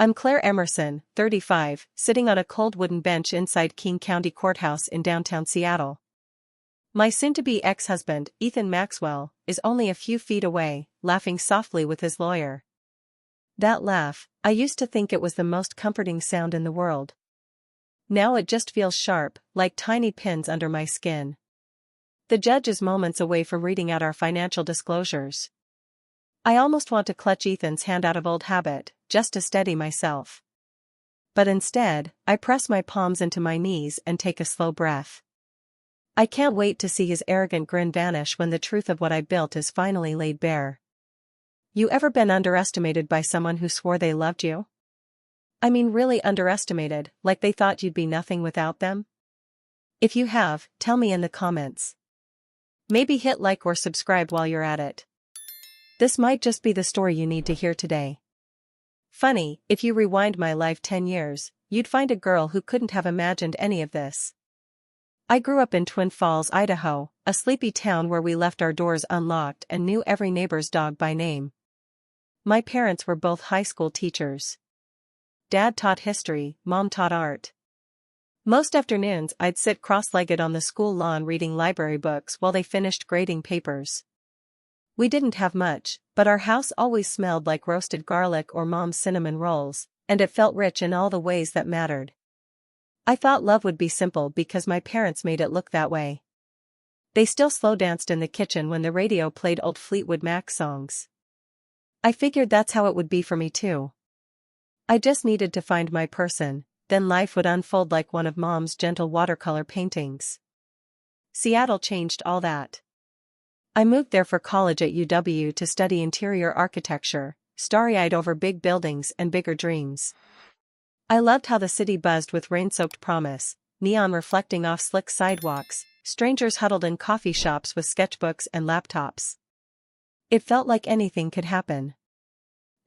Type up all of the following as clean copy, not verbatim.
I'm Claire Emerson, 35, sitting on a cold wooden bench inside King County Courthouse in downtown Seattle. My soon-to-be ex-husband, Ethan Maxwell, is only a few feet away, laughing softly with his lawyer. That laugh, I used to think it was the most comforting sound in the world. Now it just feels sharp, like tiny pins under my skin. The judge is moments away from reading out our financial disclosures. I almost want to clutch Ethan's hand out of old habit, just to steady myself. But instead, I press my palms into my knees and take a slow breath. I can't wait to see his arrogant grin vanish when the truth of what I built is finally laid bare. You ever been underestimated by someone who swore they loved you? I mean really underestimated, like they thought you'd be nothing without them? If you have, tell me in the comments. Maybe hit like or subscribe while you're at it. This might just be the story you need to hear today. Funny, if you rewind my life 10 years, you'd find a girl who couldn't have imagined any of this. I grew up in Twin Falls, Idaho, a sleepy town where we left our doors unlocked and knew every neighbor's dog by name. My parents were both high school teachers. Dad taught history, Mom taught art. Most afternoons I'd sit cross-legged on the school lawn reading library books while they finished grading papers. We didn't have much, but our house always smelled like roasted garlic or Mom's cinnamon rolls, and it felt rich in all the ways that mattered. I thought love would be simple because my parents made it look that way. They still slow danced in the kitchen when the radio played old Fleetwood Mac songs. I figured that's how it would be for me too. I just needed to find my person, then life would unfold like one of Mom's gentle watercolor paintings. Seattle changed all that. I moved there for college at UW to study interior architecture, starry-eyed over big buildings and bigger dreams. I loved how the city buzzed with rain-soaked promise, neon reflecting off slick sidewalks, strangers huddled in coffee shops with sketchbooks and laptops. It felt like anything could happen.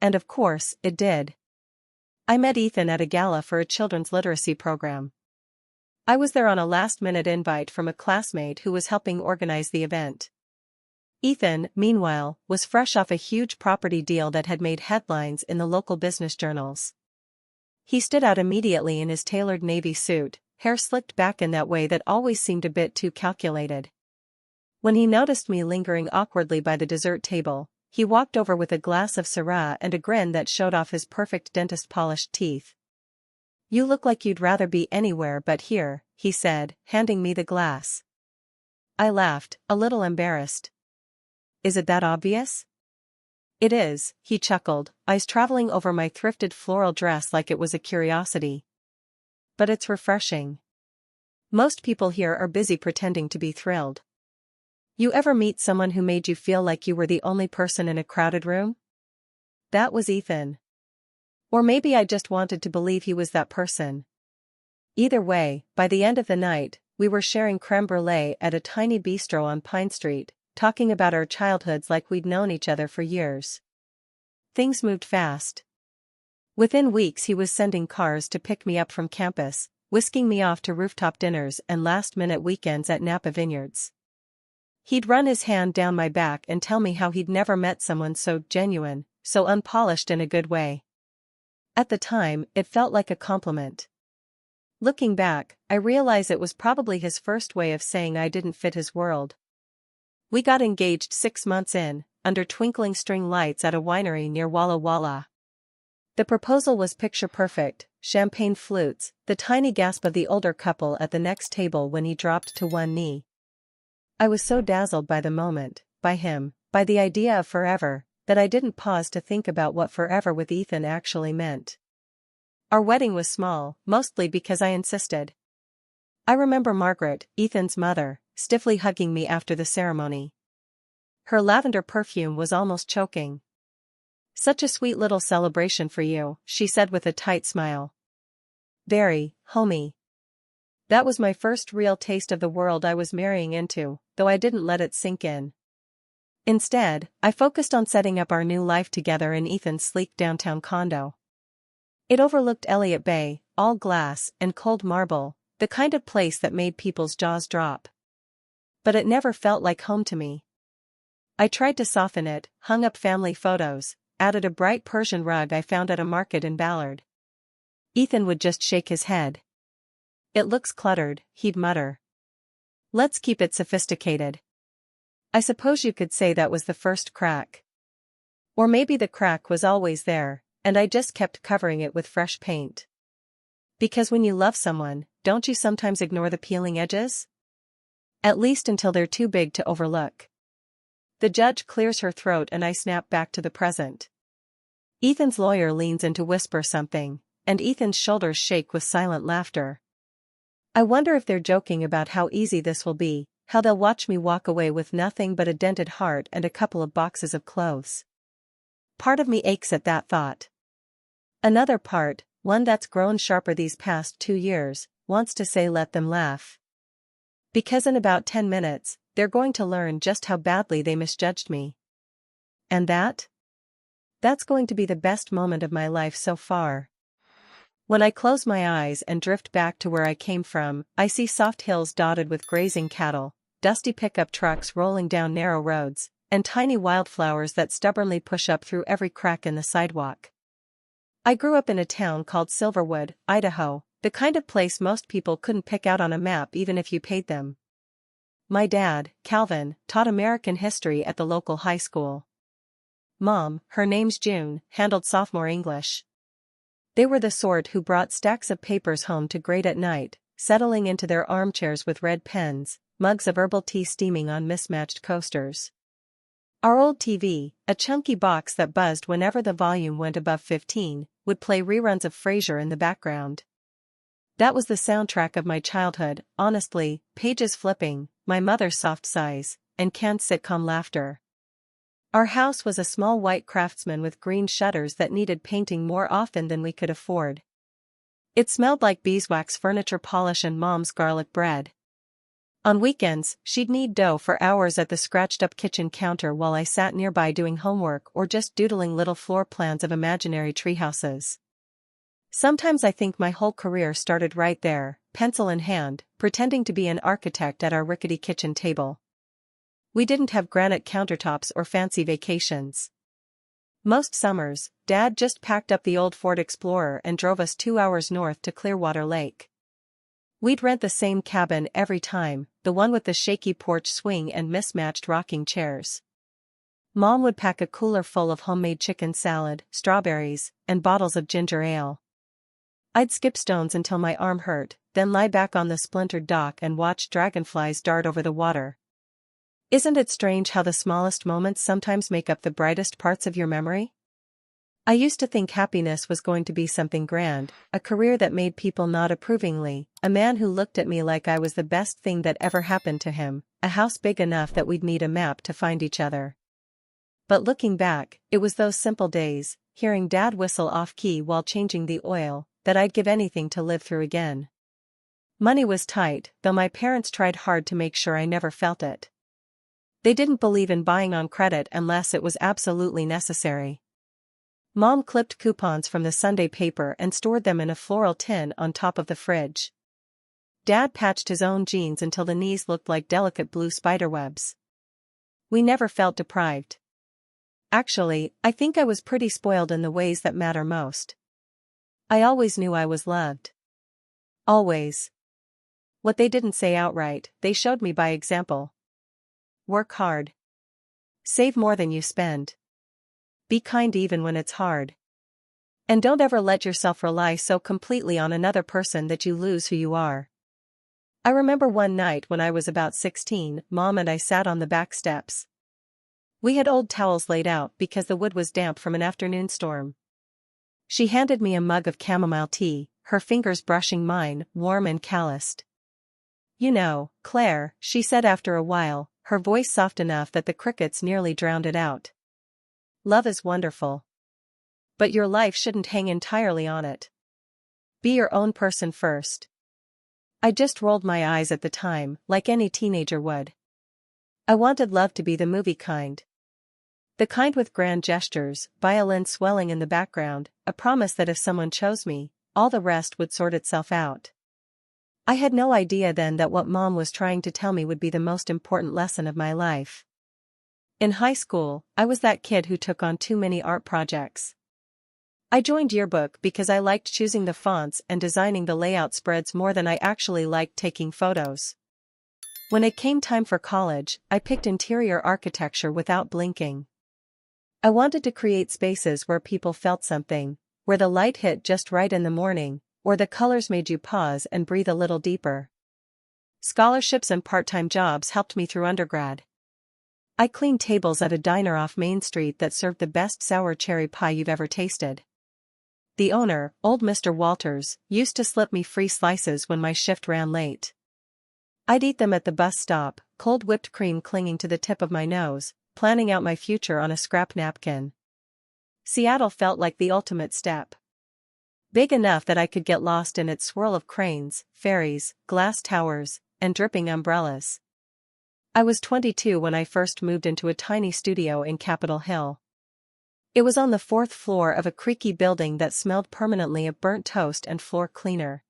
And of course, it did. I met Ethan at a gala for a children's literacy program. I was there on a last-minute invite from a classmate who was helping organize the event. Ethan, meanwhile, was fresh off a huge property deal that had made headlines in the local business journals. He stood out immediately in his tailored navy suit, hair slicked back in that way that always seemed a bit too calculated. When he noticed me lingering awkwardly by the dessert table, he walked over with a glass of Syrah and a grin that showed off his perfect dentist-polished teeth. "You look like you'd rather be anywhere but here," he said, handing me the glass. I laughed, a little embarrassed. "Is it that obvious?" "It is," he chuckled, eyes traveling over my thrifted floral dress like it was a curiosity. "But it's refreshing. Most people here are busy pretending to be thrilled. You ever meet someone who made you feel like you were the only person in a crowded room? That was Ethan. Or maybe I just wanted to believe he was that person. Either way, by the end of the night, we were sharing creme brulee at a tiny bistro on Pine Street, talking about our childhoods like we'd known each other for years. Things moved fast. Within weeks he was sending cars to pick me up from campus, whisking me off to rooftop dinners and last-minute weekends at Napa Vineyards. He'd run his hand down my back and tell me how he'd never met someone so genuine, so unpolished in a good way. At the time, it felt like a compliment. Looking back, I realize it was probably his first way of saying I didn't fit his world. We got engaged 6 months in, under twinkling string lights at a winery near Walla Walla. The proposal was picture perfect, champagne flutes, the tiny gasp of the older couple at the next table when he dropped to one knee. I was so dazzled by the moment, by him, by the idea of forever, that I didn't pause to think about what forever with Ethan actually meant. Our wedding was small, mostly because I insisted. I remember Margaret, Ethan's mother, stiffly hugging me after the ceremony. Her lavender perfume was almost choking. "Such a sweet little celebration for you," she said with a tight smile. "Very, homie." That was my first real taste of the world I was marrying into, though I didn't let it sink in. Instead, I focused on setting up our new life together in Ethan's sleek downtown condo. It overlooked Elliott Bay, all glass and cold marble, the kind of place that made people's jaws drop. But it never felt like home to me. I tried to soften it, hung up family photos, added a bright Persian rug I found at a market in Ballard. Ethan would just shake his head. It looks cluttered, he'd mutter. Let's keep it sophisticated. I suppose you could say that was the first crack. Or maybe the crack was always there, and I just kept covering it with fresh paint. Because when you love someone, don't you sometimes ignore the peeling edges? At least until they're too big to overlook. The judge clears her throat and I snap back to the present. Ethan's lawyer leans in to whisper something, and Ethan's shoulders shake with silent laughter. I wonder if they're joking about how easy this will be, how they'll watch me walk away with nothing but a dented heart and a couple of boxes of clothes. Part of me aches at that thought. Another part, one that's grown sharper these past 2 years, wants to say let them laugh. Because in about 10 minutes, they're going to learn just how badly they misjudged me. And that's going to be the best moment of my life so far. When I close my eyes and drift back to where I came from, I see soft hills dotted with grazing cattle, dusty pickup trucks rolling down narrow roads, and tiny wildflowers that stubbornly push up through every crack in the sidewalk. I grew up in a town called Silverwood, Idaho, the kind of place most people couldn't pick out on a map even if you paid them. My dad, Calvin, taught American history at the local high school. Mom, her name's June, handled sophomore English. They were the sort who brought stacks of papers home to grade at night, settling into their armchairs with red pens, mugs of herbal tea steaming on mismatched coasters. Our old TV, a chunky box that buzzed whenever the volume went above 15, would play reruns of Frasier in the background. That was the soundtrack of my childhood, honestly, pages flipping, my mother's soft sighs, and canned sitcom laughter. Our house was a small white Craftsman with green shutters that needed painting more often than we could afford. It smelled like beeswax furniture polish and Mom's garlic bread. On weekends, she'd knead dough for hours at the scratched-up kitchen counter while I sat nearby doing homework or just doodling little floor plans of imaginary treehouses. Sometimes I think my whole career started right there, pencil in hand, pretending to be an architect at our rickety kitchen table. We didn't have granite countertops or fancy vacations. Most summers, Dad just packed up the old Ford Explorer and drove us 2 hours north to Clearwater Lake. We'd rent the same cabin every time, the one with the shaky porch swing and mismatched rocking chairs. Mom would pack a cooler full of homemade chicken salad, strawberries, and bottles of ginger ale. I'd skip stones until my arm hurt, then lie back on the splintered dock and watch dragonflies dart over the water. Isn't it strange how the smallest moments sometimes make up the brightest parts of your memory? I used to think happiness was going to be something grand, a career that made people nod approvingly, a man who looked at me like I was the best thing that ever happened to him, a house big enough that we'd need a map to find each other. But looking back, it was those simple days, hearing Dad whistle off-key while changing the oil, that I'd give anything to live through again. Money was tight, though my parents tried hard to make sure I never felt it. They didn't believe in buying on credit unless it was absolutely necessary. Mom clipped coupons from the Sunday paper and stored them in a floral tin on top of the fridge. Dad patched his own jeans until the knees looked like delicate blue spiderwebs. We never felt deprived. Actually, I think I was pretty spoiled in the ways that matter most. I always knew I was loved. Always. What they didn't say outright, they showed me by example. Work hard. Save more than you spend. Be kind even when it's hard. And don't ever let yourself rely so completely on another person that you lose who you are. I remember one night when I was about 16, Mom and I sat on the back steps. We had old towels laid out because the wood was damp from an afternoon storm. She handed me a mug of chamomile tea, her fingers brushing mine, warm and calloused. "You know, Claire," she said after a while, her voice soft enough that the crickets nearly drowned it out. "Love is wonderful. But your life shouldn't hang entirely on it. Be your own person first." I just rolled my eyes at the time, like any teenager would. I wanted love to be the movie kind. The kind with grand gestures, violin swelling in the background, a promise that if someone chose me, all the rest would sort itself out. I had no idea then that what Mom was trying to tell me would be the most important lesson of my life. In high school, I was that kid who took on too many art projects. I joined yearbook because I liked choosing the fonts and designing the layout spreads more than I actually liked taking photos. When it came time for college, I picked interior architecture without blinking. I wanted to create spaces where people felt something, where the light hit just right in the morning, or the colors made you pause and breathe a little deeper. Scholarships and part-time jobs helped me through undergrad. I cleaned tables at a diner off Main Street that served the best sour cherry pie you've ever tasted. The owner, old Mr. Walters, used to slip me free slices when my shift ran late. I'd eat them at the bus stop, cold whipped cream clinging to the tip of my nose, planning out my future on a scrap napkin. Seattle felt like the ultimate step. Big enough that I could get lost in its swirl of cranes, ferries, glass towers, and dripping umbrellas. I was 22 when I first moved into a tiny studio in Capitol Hill. It was on the 4th floor of a creaky building that smelled permanently of burnt toast and floor cleaner.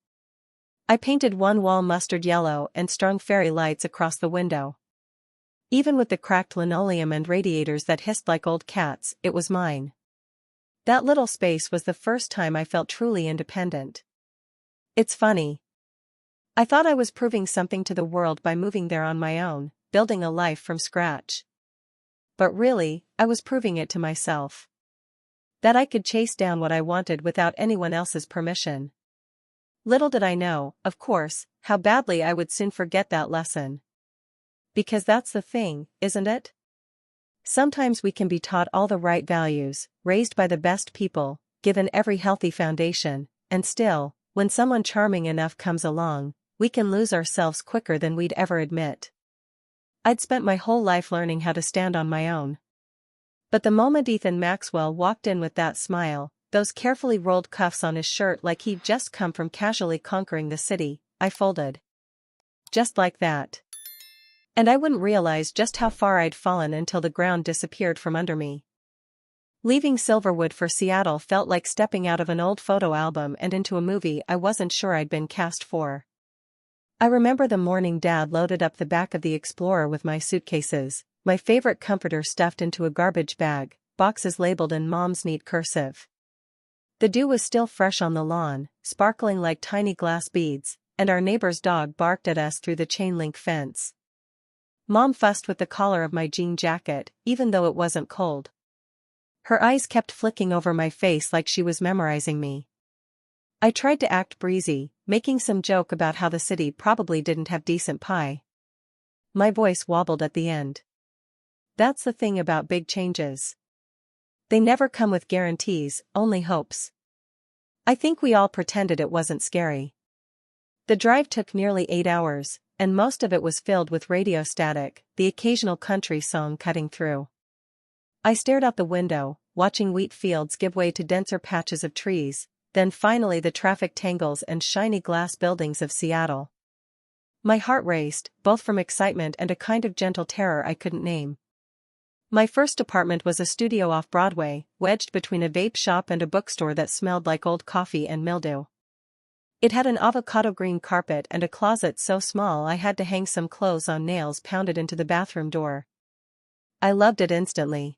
I painted one wall mustard yellow and strung fairy lights across the window. Even with the cracked linoleum and radiators that hissed like old cats, it was mine. That little space was the first time I felt truly independent. It's funny. I thought I was proving something to the world by moving there on my own, building a life from scratch. But really, I was proving it to myself. That I could chase down what I wanted without anyone else's permission. Little did I know, of course, how badly I would soon forget that lesson. Because that's the thing, isn't it? Sometimes we can be taught all the right values, raised by the best people, given every healthy foundation, and still, when someone charming enough comes along, we can lose ourselves quicker than we'd ever admit. I'd spent my whole life learning how to stand on my own. But the moment Ethan Maxwell walked in with that smile, those carefully rolled cuffs on his shirt like he'd just come from casually conquering the city, I folded. Just like that. And I wouldn't realize just how far I'd fallen until the ground disappeared from under me. Leaving Silverwood for Seattle felt like stepping out of an old photo album and into a movie I wasn't sure I'd been cast for. I remember the morning Dad loaded up the back of the Explorer with my suitcases, my favorite comforter stuffed into a garbage bag, boxes labeled in Mom's neat cursive. The dew was still fresh on the lawn, sparkling like tiny glass beads, and our neighbor's dog barked at us through the chain-link fence. Mom fussed with the collar of my jean jacket, even though it wasn't cold. Her eyes kept flicking over my face like she was memorizing me. I tried to act breezy, making some joke about how the city probably didn't have decent pie. My voice wobbled at the end. That's the thing about big changes. They never come with guarantees, only hopes. I think we all pretended it wasn't scary. The drive took nearly 8 hours, and most of it was filled with radio static, the occasional country song cutting through. I stared out the window, watching wheat fields give way to denser patches of trees, then finally the traffic tangles and shiny glass buildings of Seattle. My heart raced, both from excitement and a kind of gentle terror I couldn't name. My first apartment was a studio off Broadway, wedged between a vape shop and a bookstore that smelled like old coffee and mildew. It had an avocado green carpet and a closet so small I had to hang some clothes on nails pounded into the bathroom door. I loved it instantly.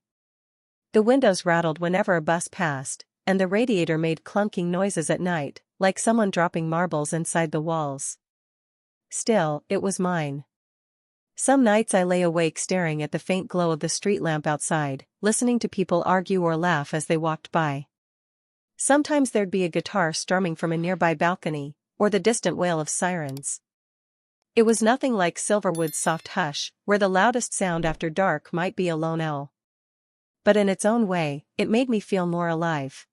The windows rattled whenever a bus passed, and the radiator made clunking noises at night, like someone dropping marbles inside the walls. Still, it was mine. Some nights I lay awake staring at the faint glow of the street lamp outside, listening to people argue or laugh as they walked by. Sometimes there'd be a guitar strumming from a nearby balcony, or the distant wail of sirens. It was nothing like Silverwood's soft hush, where the loudest sound after dark might be a lone owl. But in its own way, it made me feel more alive.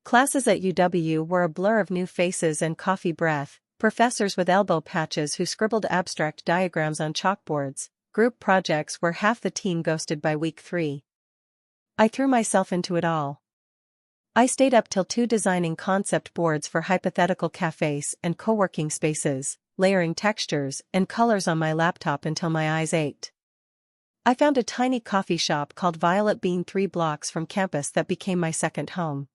Classes at UW were a blur of new faces and coffee breath, professors with elbow patches who scribbled abstract diagrams on chalkboards, group projects where half the team ghosted by week 3. I threw myself into it all. I stayed up till 2 designing concept boards for hypothetical cafes and co-working spaces, layering textures and colors on my laptop until my eyes ached. I found a tiny coffee shop called Violet Bean 3 blocks from campus that became my second home.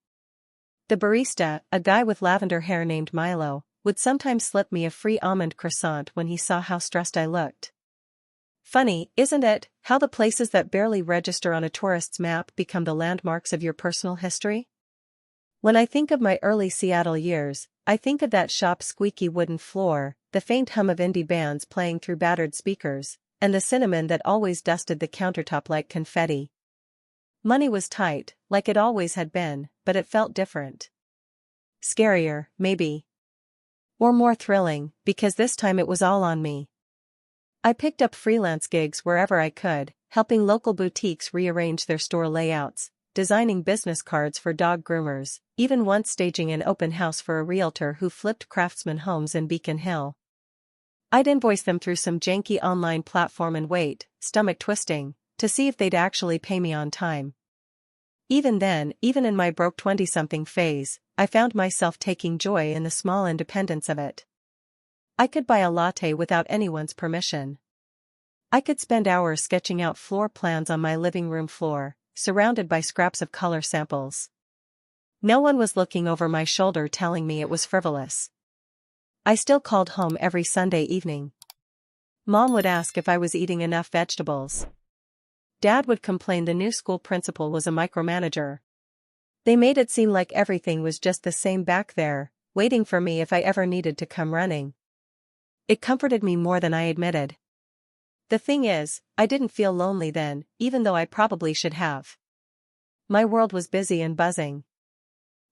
The barista, a guy with lavender hair named Milo, would sometimes slip me a free almond croissant when he saw how stressed I looked. Funny, isn't it, how the places that barely register on a tourist's map become the landmarks of your personal history? When I think of my early Seattle years, I think of that shop's squeaky wooden floor, the faint hum of indie bands playing through battered speakers, and the cinnamon that always dusted the countertop like confetti. Money was tight, like it always had been, but it felt different. Scarier, maybe. Or more thrilling, because this time it was all on me. I picked up freelance gigs wherever I could, helping local boutiques rearrange their store layouts, designing business cards for dog groomers, even once staging an open house for a realtor who flipped craftsman homes in Beacon Hill. I'd invoice them through some janky online platform and wait, stomach twisting, to see if they'd actually pay me on time. Even then, even in my broke 20-something phase, I found myself taking joy in the small independence of it. I could buy a latte without anyone's permission. I could spend hours sketching out floor plans on my living room floor, surrounded by scraps of color samples. No one was looking over my shoulder telling me it was frivolous. I still called home every Sunday evening. Mom would ask if I was eating enough vegetables. Dad would complain the new school principal was a micromanager. They made it seem like everything was just the same back there, waiting for me if I ever needed to come running. It comforted me more than I admitted. The thing is, I didn't feel lonely then, even though I probably should have. My world was busy and buzzing.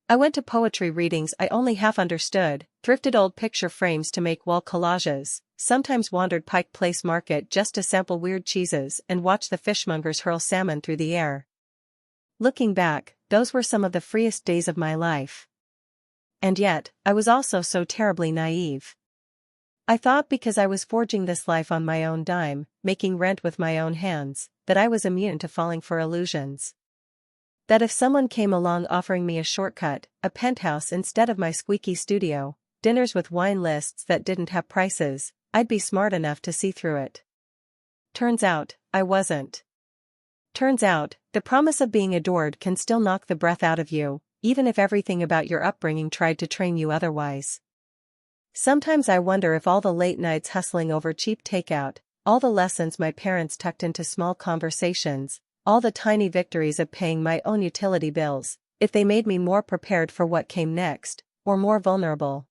I went to poetry readings I only half understood, thrifted old picture frames to make wall collages, sometimes wandered Pike Place Market just to sample weird cheeses and watch the fishmongers hurl salmon through the air. Looking back, those were some of the freest days of my life. And yet, I was also so terribly naive. I thought because I was forging this life on my own dime, making rent with my own hands, that I was immune to falling for illusions. That if someone came along offering me a shortcut, a penthouse instead of my squeaky studio, dinners with wine lists that didn't have prices, I'd be smart enough to see through it. Turns out, I wasn't. Turns out, the promise of being adored can still knock the breath out of you, even if everything about your upbringing tried to train you otherwise. Sometimes I wonder if all the late nights hustling over cheap takeout, all the lessons my parents tucked into small conversations, all the tiny victories of paying my own utility bills, if they made me more prepared for what came next, or more vulnerable.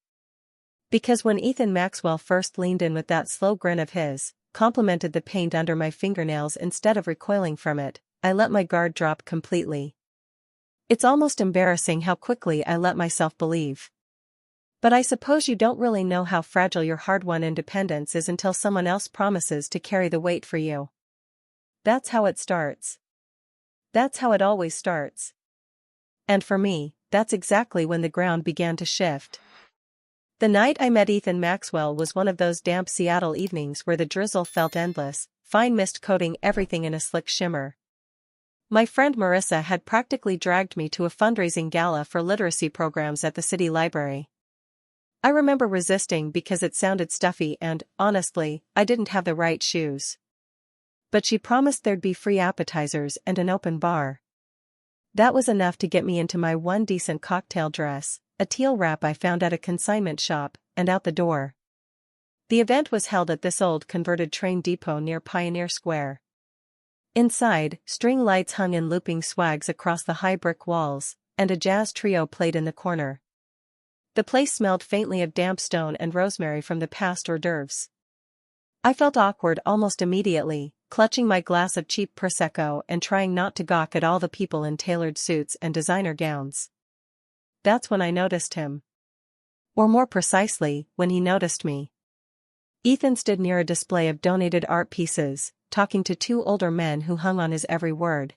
Because when Ethan Maxwell first leaned in with that slow grin of his, complimented the paint under my fingernails instead of recoiling from it, I let my guard drop completely. It's almost embarrassing how quickly I let myself believe. But I suppose you don't really know how fragile your hard-won independence is until someone else promises to carry the weight for you. That's how it starts. That's how it always starts. And for me, that's exactly when the ground began to shift. The night I met Ethan Maxwell was one of those damp Seattle evenings where the drizzle felt endless, fine mist coating everything in a slick shimmer. My friend Marissa had practically dragged me to a fundraising gala for literacy programs at the city library. I remember resisting because it sounded stuffy and, honestly, I didn't have the right shoes. But she promised there'd be free appetizers and an open bar. That was enough to get me into my one decent cocktail dress, a teal wrap I found at a consignment shop, and out the door. The event was held at this old converted train depot near Pioneer Square. Inside, string lights hung in looping swags across the high brick walls, and a jazz trio played in the corner. The place smelled faintly of damp stone and rosemary from the past hors d'oeuvres. I felt awkward almost immediately, clutching my glass of cheap Prosecco and trying not to gawk at all the people in tailored suits and designer gowns. That's when I noticed him. Or more precisely, when he noticed me. Ethan stood near a display of donated art pieces, talking to two older men who hung on his every word.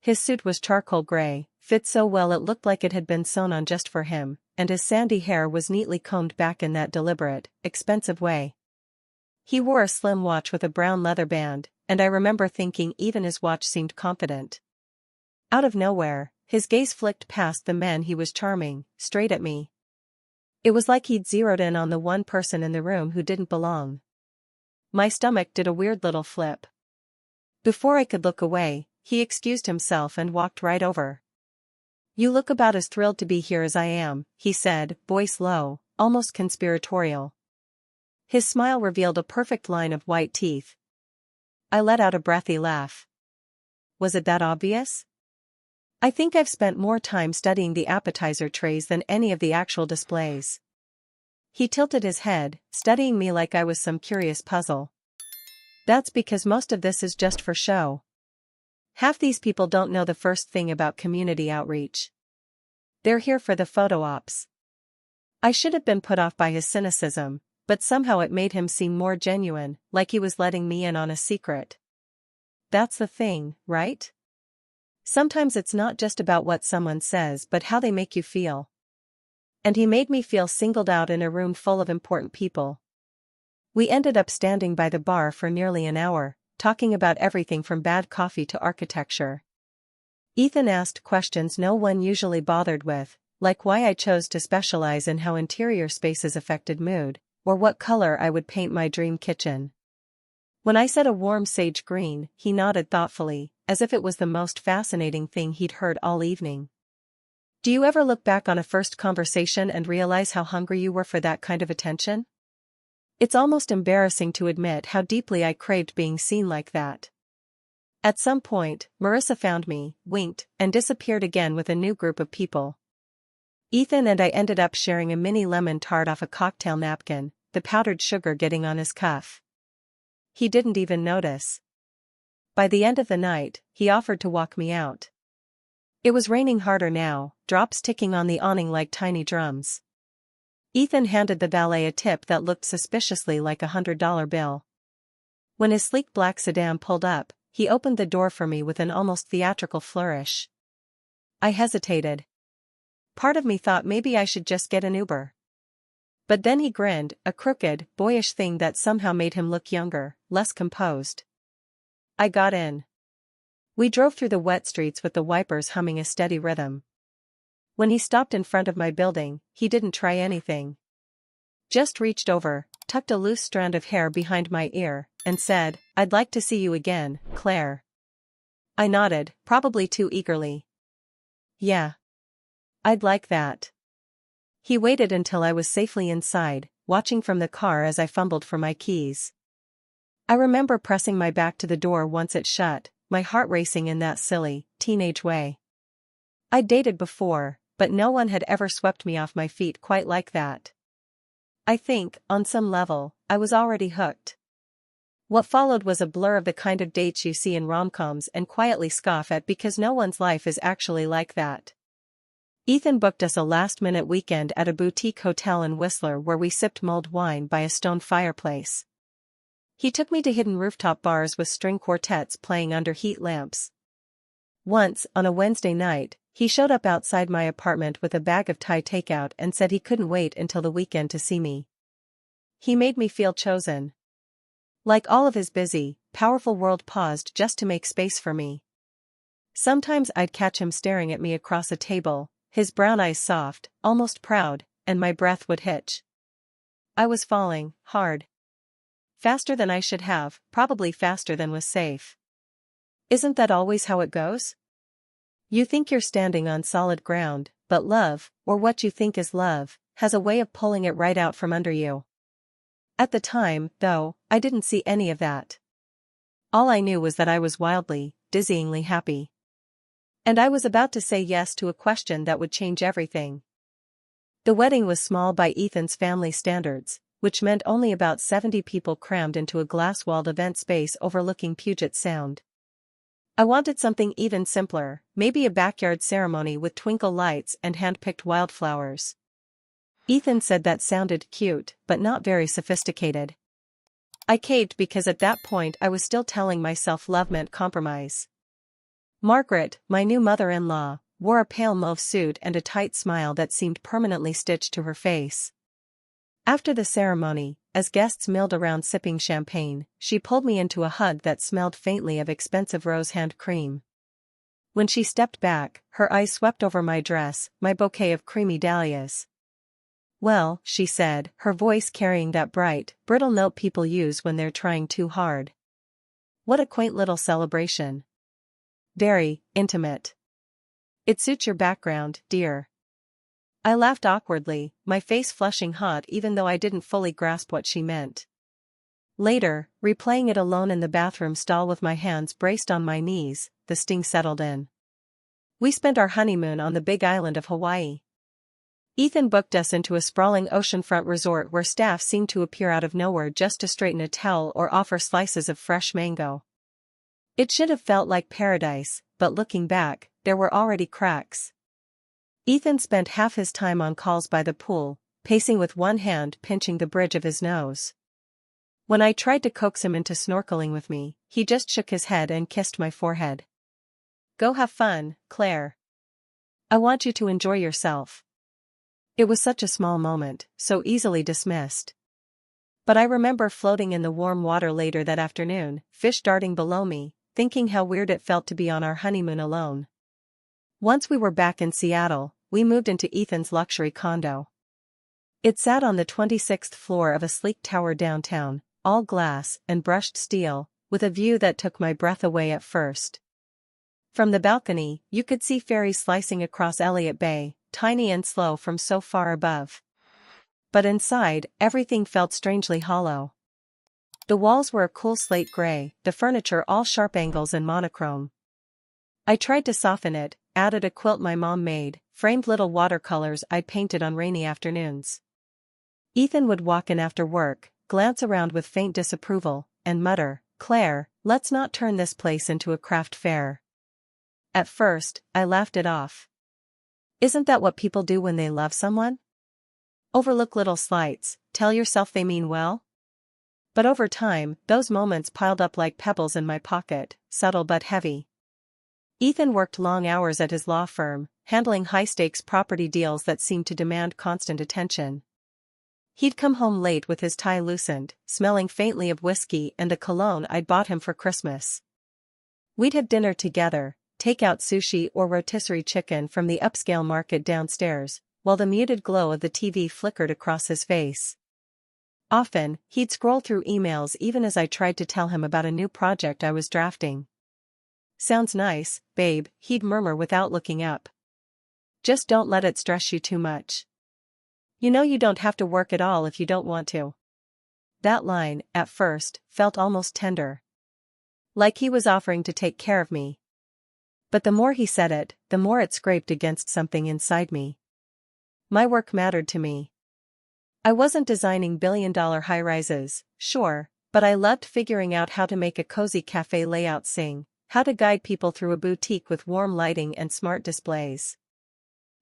His suit was charcoal gray, fit so well it looked like it had been sewn on just for him, and his sandy hair was neatly combed back in that deliberate, expensive way. He wore a slim watch with a brown leather band, and I remember thinking even his watch seemed confident. Out of nowhere, his gaze flicked past the man he was charming, straight at me. It was like he'd zeroed in on the one person in the room who didn't belong. My stomach did a weird little flip. Before I could look away, he excused himself and walked right over. "You look about as thrilled to be here as I am," he said, voice low, almost conspiratorial. His smile revealed a perfect line of white teeth. I let out a breathy laugh. Was it that obvious? I think I've spent more time studying the appetizer trays than any of the actual displays. He tilted his head, studying me like I was some curious puzzle. That's because most of this is just for show. Half these people don't know the first thing about community outreach. They're here for the photo ops. I should have been put off by his cynicism, but somehow it made him seem more genuine, like he was letting me in on a secret. That's the thing, right? Sometimes it's not just about what someone says but how they make you feel. And he made me feel singled out in a room full of important people. We ended up standing by the bar for nearly an hour, talking about everything from bad coffee to architecture. Ethan asked questions no one usually bothered with, like why I chose to specialize in how interior spaces affected mood, or what color I would paint my dream kitchen. When I said a warm sage green, he nodded thoughtfully, as if it was the most fascinating thing he'd heard all evening. Do you ever look back on a first conversation and realize how hungry you were for that kind of attention? It's almost embarrassing to admit how deeply I craved being seen like that. At some point, Marissa found me, winked, and disappeared again with a new group of people. Ethan and I ended up sharing a mini lemon tart off a cocktail napkin, the powdered sugar getting on his cuff. He didn't even notice. By the end of the night, he offered to walk me out. It was raining harder now, drops ticking on the awning like tiny drums. Ethan handed the valet a tip that looked suspiciously like a $100 bill. When his sleek black sedan pulled up, he opened the door for me with an almost theatrical flourish. I hesitated. Part of me thought maybe I should just get an Uber. But then he grinned, a crooked, boyish thing that somehow made him look younger, less composed. I got in. We drove through the wet streets with the wipers humming a steady rhythm. When he stopped in front of my building, he didn't try anything. Just reached over, tucked a loose strand of hair behind my ear, and said, "I'd like to see you again, Claire." I nodded, probably too eagerly. Yeah. I'd like that. He waited until I was safely inside, watching from the car as I fumbled for my keys. I remember pressing my back to the door once it shut, my heart racing in that silly, teenage way. I'd dated before, but no one had ever swept me off my feet quite like that. I think, on some level, I was already hooked. What followed was a blur of the kind of dates you see in rom-coms and quietly scoff at because no one's life is actually like that. Ethan booked us a last-minute weekend at a boutique hotel in Whistler where we sipped mulled wine by a stone fireplace. He took me to hidden rooftop bars with string quartets playing under heat lamps. Once, on a Wednesday night, he showed up outside my apartment with a bag of Thai takeout and said he couldn't wait until the weekend to see me. He made me feel chosen. Like all of his busy, powerful world paused just to make space for me. Sometimes I'd catch him staring at me across a table, his brown eyes soft, almost proud, and my breath would hitch. I was falling, hard. Faster than I should have, probably faster than was safe. Isn't that always how it goes? You think you're standing on solid ground, but love, or what you think is love, has a way of pulling it right out from under you. At the time, though, I didn't see any of that. All I knew was that I was wildly, dizzyingly happy. And I was about to say yes to a question that would change everything. The wedding was small by Ethan's family standards, which meant only about 70 people crammed into a glass-walled event space overlooking Puget Sound. I wanted something even simpler, maybe a backyard ceremony with twinkle lights and hand-picked wildflowers. Ethan said that sounded cute, but not very sophisticated. I caved because at that point I was still telling myself love meant compromise. Margaret, my new mother-in-law, wore a pale mauve suit and a tight smile that seemed permanently stitched to her face. After the ceremony, as guests milled around sipping champagne, she pulled me into a hug that smelled faintly of expensive rose hand cream. When she stepped back, her eyes swept over my dress, my bouquet of creamy dahlias. "Well," she said, her voice carrying that bright, brittle note people use when they're trying too hard. "What a quaint little celebration. Very intimate. It suits your background, dear." I laughed awkwardly, my face flushing hot even though I didn't fully grasp what she meant. Later, replaying it alone in the bathroom stall with my hands braced on my knees, the sting settled in. We spent our honeymoon on the big island of Hawaii. Ethan booked us into a sprawling oceanfront resort where staff seemed to appear out of nowhere just to straighten a towel or offer slices of fresh mango. It should have felt like paradise, but looking back, there were already cracks. Ethan spent half his time on calls by the pool, pacing with one hand pinching the bridge of his nose. When I tried to coax him into snorkeling with me, he just shook his head and kissed my forehead. "Go have fun, Claire. I want you to enjoy yourself." It was such a small moment, so easily dismissed. But I remember floating in the warm water later that afternoon, fish darting below me, thinking how weird it felt to be on our honeymoon alone. Once we were back in Seattle, we moved into Ethan's luxury condo. It sat on the 26th floor of a sleek tower downtown, all glass and brushed steel, with a view that took my breath away at first. From the balcony, you could see ferries slicing across Elliott Bay, tiny and slow from so far above. But inside, everything felt strangely hollow. The walls were a cool slate gray, the furniture all sharp angles and monochrome. I tried to soften it, added a quilt my mom made, framed little watercolors I'd painted on rainy afternoons. Ethan would walk in after work, glance around with faint disapproval, and mutter, "Claire, let's not turn this place into a craft fair." At first, I laughed it off. Isn't that what people do when they love someone? Overlook little slights, tell yourself they mean well? But over time, those moments piled up like pebbles in my pocket, subtle but heavy. Ethan worked long hours at his law firm, handling high-stakes property deals that seemed to demand constant attention. He'd come home late with his tie loosened, smelling faintly of whiskey and the cologne I'd bought him for Christmas. We'd have dinner together, take out sushi or rotisserie chicken from the upscale market downstairs, while the muted glow of the TV flickered across his face. Often, he'd scroll through emails even as I tried to tell him about a new project I was drafting. "Sounds nice, babe," he'd murmur without looking up. "Just don't let it stress you too much. You know you don't have to work at all if you don't want to." That line, at first, felt almost tender. Like he was offering to take care of me. But the more he said it, the more it scraped against something inside me. My work mattered to me. I wasn't designing billion-dollar high-rises, sure, but I loved figuring out how to make a cozy cafe layout sing, how to guide people through a boutique with warm lighting and smart displays.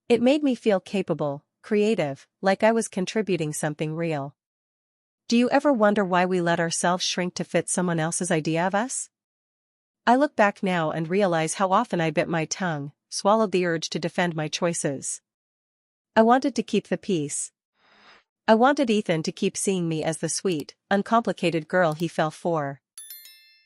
It made me feel capable, creative, like I was contributing something real. Do you ever wonder why we let ourselves shrink to fit someone else's idea of us? I look back now and realize how often I bit my tongue, swallowed the urge to defend my choices. I wanted to keep the peace. I wanted Ethan to keep seeing me as the sweet, uncomplicated girl he fell for.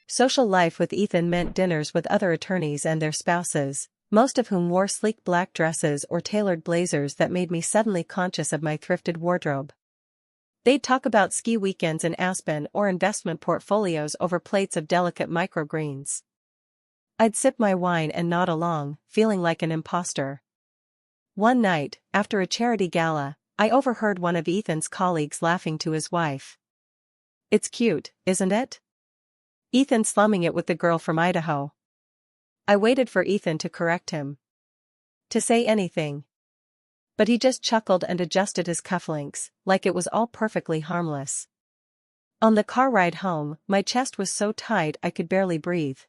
Social life with Ethan meant dinners with other attorneys and their spouses, most of whom wore sleek black dresses or tailored blazers that made me suddenly conscious of my thrifted wardrobe. They'd talk about ski weekends in Aspen or investment portfolios over plates of delicate microgreens. I'd sip my wine and nod along, feeling like an imposter. One night, after a charity gala, I overheard one of Ethan's colleagues laughing to his wife. "It's cute, isn't it? Ethan slumming it with the girl from Idaho." I waited for Ethan to correct him. To say anything. But he just chuckled and adjusted his cufflinks, like it was all perfectly harmless. On the car ride home, my chest was so tight I could barely breathe.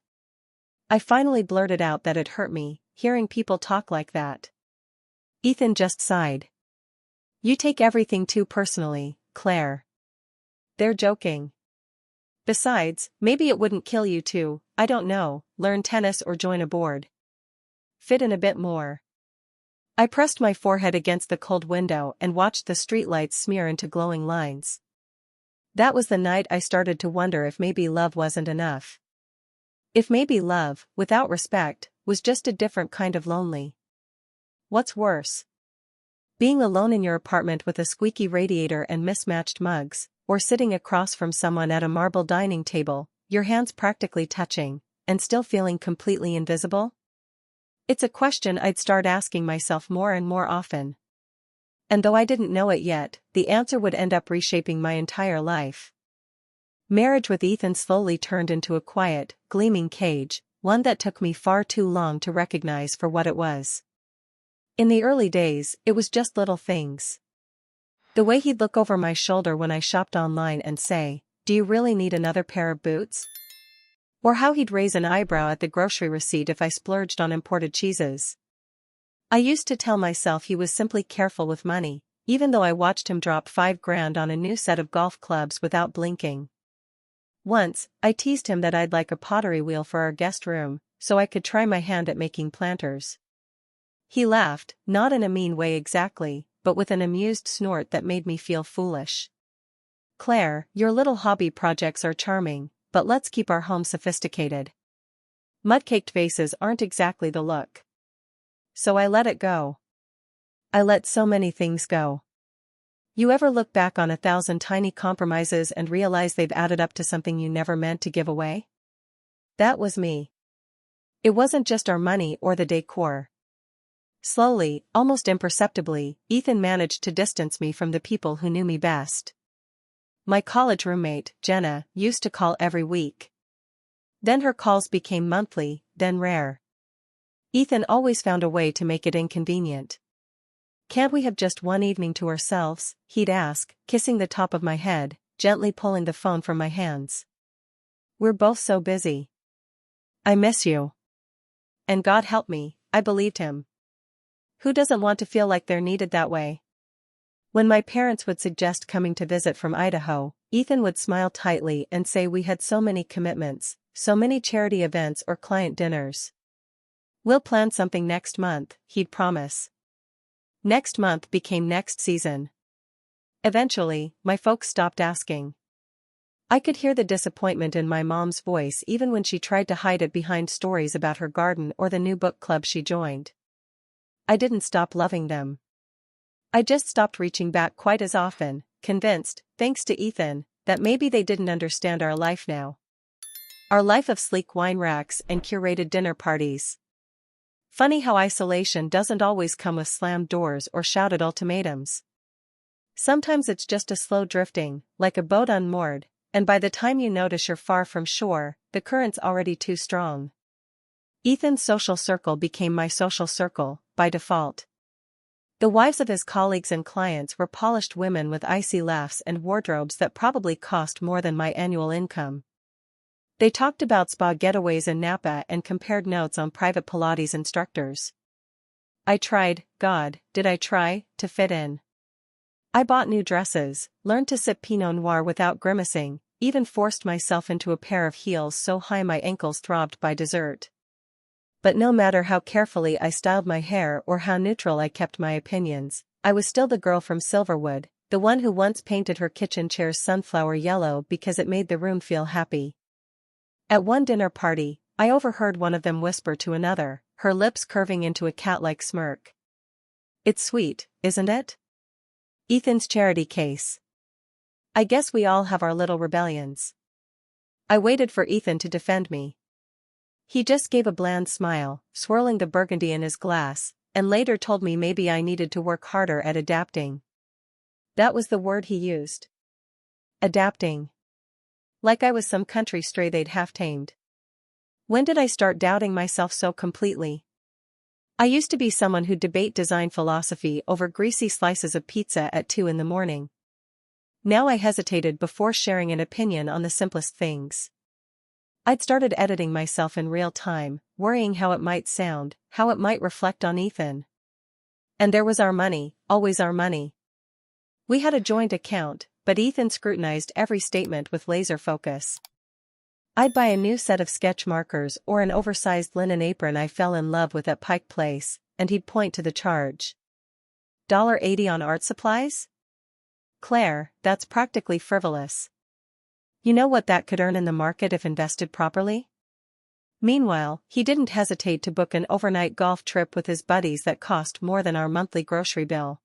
I finally blurted out that it hurt me, hearing people talk like that. Ethan just sighed. "You take everything too personally, Claire. They're joking. Besides, maybe it wouldn't kill you to, I don't know, learn tennis or join a board. Fit in a bit more." I pressed my forehead against the cold window and watched the streetlights smear into glowing lines. That was the night I started to wonder if maybe love wasn't enough. If maybe love, without respect, was just a different kind of lonely. What's worse? Being alone in your apartment with a squeaky radiator and mismatched mugs, or sitting across from someone at a marble dining table, your hands practically touching, and still feeling completely invisible? It's a question I'd start asking myself more and more often. And though I didn't know it yet, the answer would end up reshaping my entire life. Marriage with Ethan slowly turned into a quiet, gleaming cage, one that took me far too long to recognize for what it was. In the early days, it was just little things. The way he'd look over my shoulder when I shopped online and say, "Do you really need another pair of boots?" Or how he'd raise an eyebrow at the grocery receipt if I splurged on imported cheeses. I used to tell myself he was simply careful with money, even though I watched him drop $5,000 on a new set of golf clubs without blinking. Once, I teased him that I'd like a pottery wheel for our guest room, so I could try my hand at making planters. He laughed, not in a mean way exactly, but with an amused snort that made me feel foolish. "Claire, your little hobby projects are charming, but let's keep our home sophisticated. Mud-caked vases aren't exactly the look." So I let it go. I let so many things go. You ever look back on 1,000 tiny compromises and realize they've added up to something you never meant to give away? That was me. It wasn't just our money or the decor. Slowly, almost imperceptibly, Ethan managed to distance me from the people who knew me best. My college roommate, Jenna, used to call every week. Then her calls became monthly, then rare. Ethan always found a way to make it inconvenient. "Can't we have just one evening to ourselves?" he'd ask, kissing the top of my head, gently pulling the phone from my hands. "We're both so busy. I miss you." And God help me, I believed him. Who doesn't want to feel like they're needed that way? When my parents would suggest coming to visit from Idaho, Ethan would smile tightly and say we had so many commitments, so many charity events or client dinners. "We'll plan something next month," he'd promise. Next month became next season. Eventually, my folks stopped asking. I could hear the disappointment in my mom's voice even when she tried to hide it behind stories about her garden or the new book club she joined. I didn't stop loving them. I just stopped reaching back quite as often, convinced, thanks to Ethan, that maybe they didn't understand our life now. Our life of sleek wine racks and curated dinner parties. Funny how isolation doesn't always come with slammed doors or shouted ultimatums. Sometimes it's just a slow drifting, like a boat unmoored, and by the time you notice you're far from shore, the current's already too strong. Ethan's social circle became my social circle, by default. The wives of his colleagues and clients were polished women with icy laughs and wardrobes that probably cost more than my annual income. They talked about spa getaways in Napa and compared notes on private Pilates instructors. I tried, God, did I try, to fit in. I bought new dresses, learned to sip Pinot Noir without grimacing, even forced myself into a pair of heels so high my ankles throbbed by dessert. But no matter how carefully I styled my hair or how neutral I kept my opinions, I was still the girl from Silverwood, the one who once painted her kitchen chairs sunflower yellow because it made the room feel happy. At one dinner party, I overheard one of them whisper to another, her lips curving into a cat-like smirk. "It's sweet, isn't it? Ethan's charity case. I guess we all have our little rebellions." I waited for Ethan to defend me. He just gave a bland smile, swirling the burgundy in his glass, and later told me maybe I needed to work harder at adapting. That was the word he used. Adapting. Like I was some country stray they'd half-tamed. When did I start doubting myself so completely? I used to be someone who'd debate design philosophy over greasy slices of pizza at 2 a.m. Now I hesitated before sharing an opinion on the simplest things. I'd started editing myself in real time, worrying how it might sound, how it might reflect on Ethan. And there was our money, always our money. We had a joint account, but Ethan scrutinized every statement with laser focus. I'd buy a new set of sketch markers or an oversized linen apron I fell in love with at Pike Place, and he'd point to the charge. $1.80 on art supplies? Claire, that's practically frivolous. You know what that could earn in the market if invested properly? Meanwhile, he didn't hesitate to book an overnight golf trip with his buddies that cost more than our monthly grocery bill.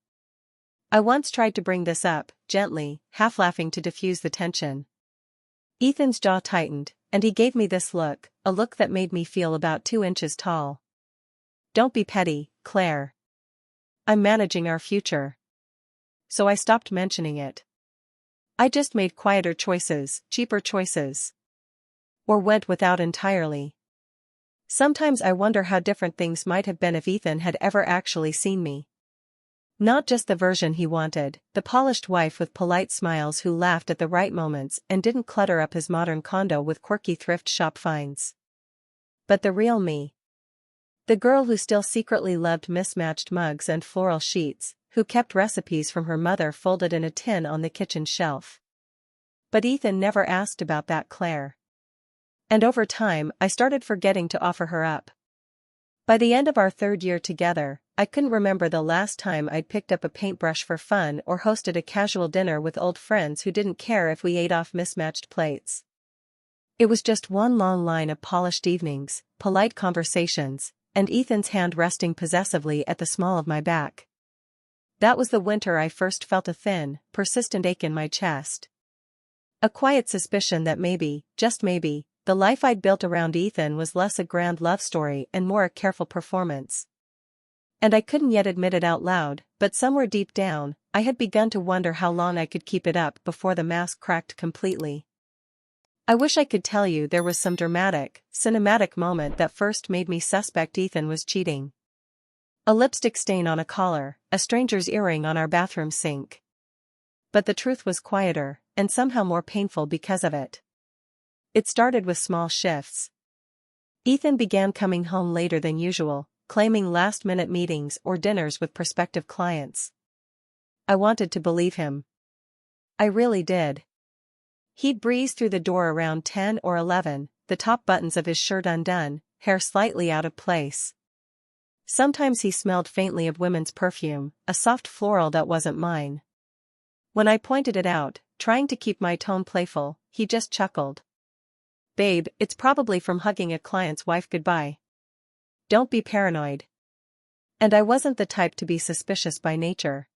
I once tried to bring this up, gently, half laughing to diffuse the tension. Ethan's jaw tightened, and he gave me this look, a look that made me feel about 2 inches tall. "Don't be petty, Claire. I'm managing our future." So I stopped mentioning it. I just made quieter choices, cheaper choices. Or went without entirely. Sometimes I wonder how different things might have been if Ethan had ever actually seen me. Not just the version he wanted, the polished wife with polite smiles who laughed at the right moments and didn't clutter up his modern condo with quirky thrift shop finds. But the real me. The girl who still secretly loved mismatched mugs and floral sheets, who kept recipes from her mother folded in a tin on the kitchen shelf. But Ethan never asked about that Claire. And over time, I started forgetting to offer her up. By the end of our 3rd year together, I couldn't remember the last time I'd picked up a paintbrush for fun or hosted a casual dinner with old friends who didn't care if we ate off mismatched plates. It was just one long line of polished evenings, polite conversations, and Ethan's hand resting possessively at the small of my back. That was the winter I first felt a thin, persistent ache in my chest. A quiet suspicion that maybe, just maybe, the life I'd built around Ethan was less a grand love story and more a careful performance. And I couldn't yet admit it out loud, but somewhere deep down, I had begun to wonder how long I could keep it up before the mask cracked completely. I wish I could tell you there was some dramatic, cinematic moment that first made me suspect Ethan was cheating. A lipstick stain on a collar, a stranger's earring on our bathroom sink. But the truth was quieter, and somehow more painful because of it. It started with small shifts. Ethan began coming home later than usual, claiming last-minute meetings or dinners with prospective clients. I wanted to believe him. I really did. He'd breeze through the door around 10 or 11, the top buttons of his shirt undone, hair slightly out of place. Sometimes he smelled faintly of women's perfume, a soft floral that wasn't mine. When I pointed it out, trying to keep my tone playful, he just chuckled. "Babe, it's probably from hugging a client's wife goodbye. Don't be paranoid." And I wasn't the type to be suspicious by nature.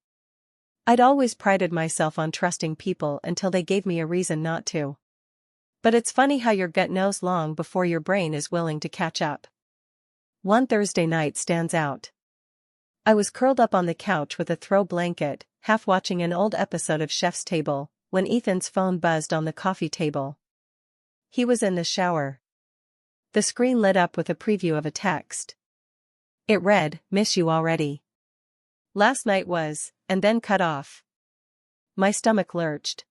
I'd always prided myself on trusting people until they gave me a reason not to. But it's funny how your gut knows long before your brain is willing to catch up. One Thursday night stands out. I was curled up on the couch with a throw blanket, half watching an old episode of Chef's Table, when Ethan's phone buzzed on the coffee table. He was in the shower. The screen lit up with a preview of a text. It read, "Miss you already. Last night was," and then cut off. My stomach lurched.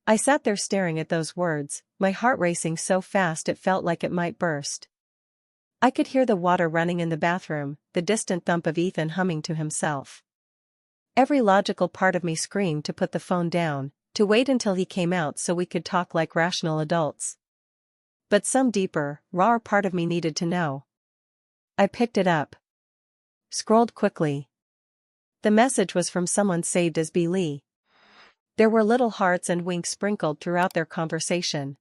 I sat there staring at those words, my heart racing so fast it felt like it might burst. I could hear the water running in the bathroom, the distant thump of Ethan humming to himself. Every logical part of me screamed to put the phone down, to wait until he came out so we could talk like rational adults. But some deeper, rawer part of me needed to know. I picked it up. Scrolled quickly. The message was from someone saved as B. Lee. There were little hearts and winks sprinkled throughout their conversation.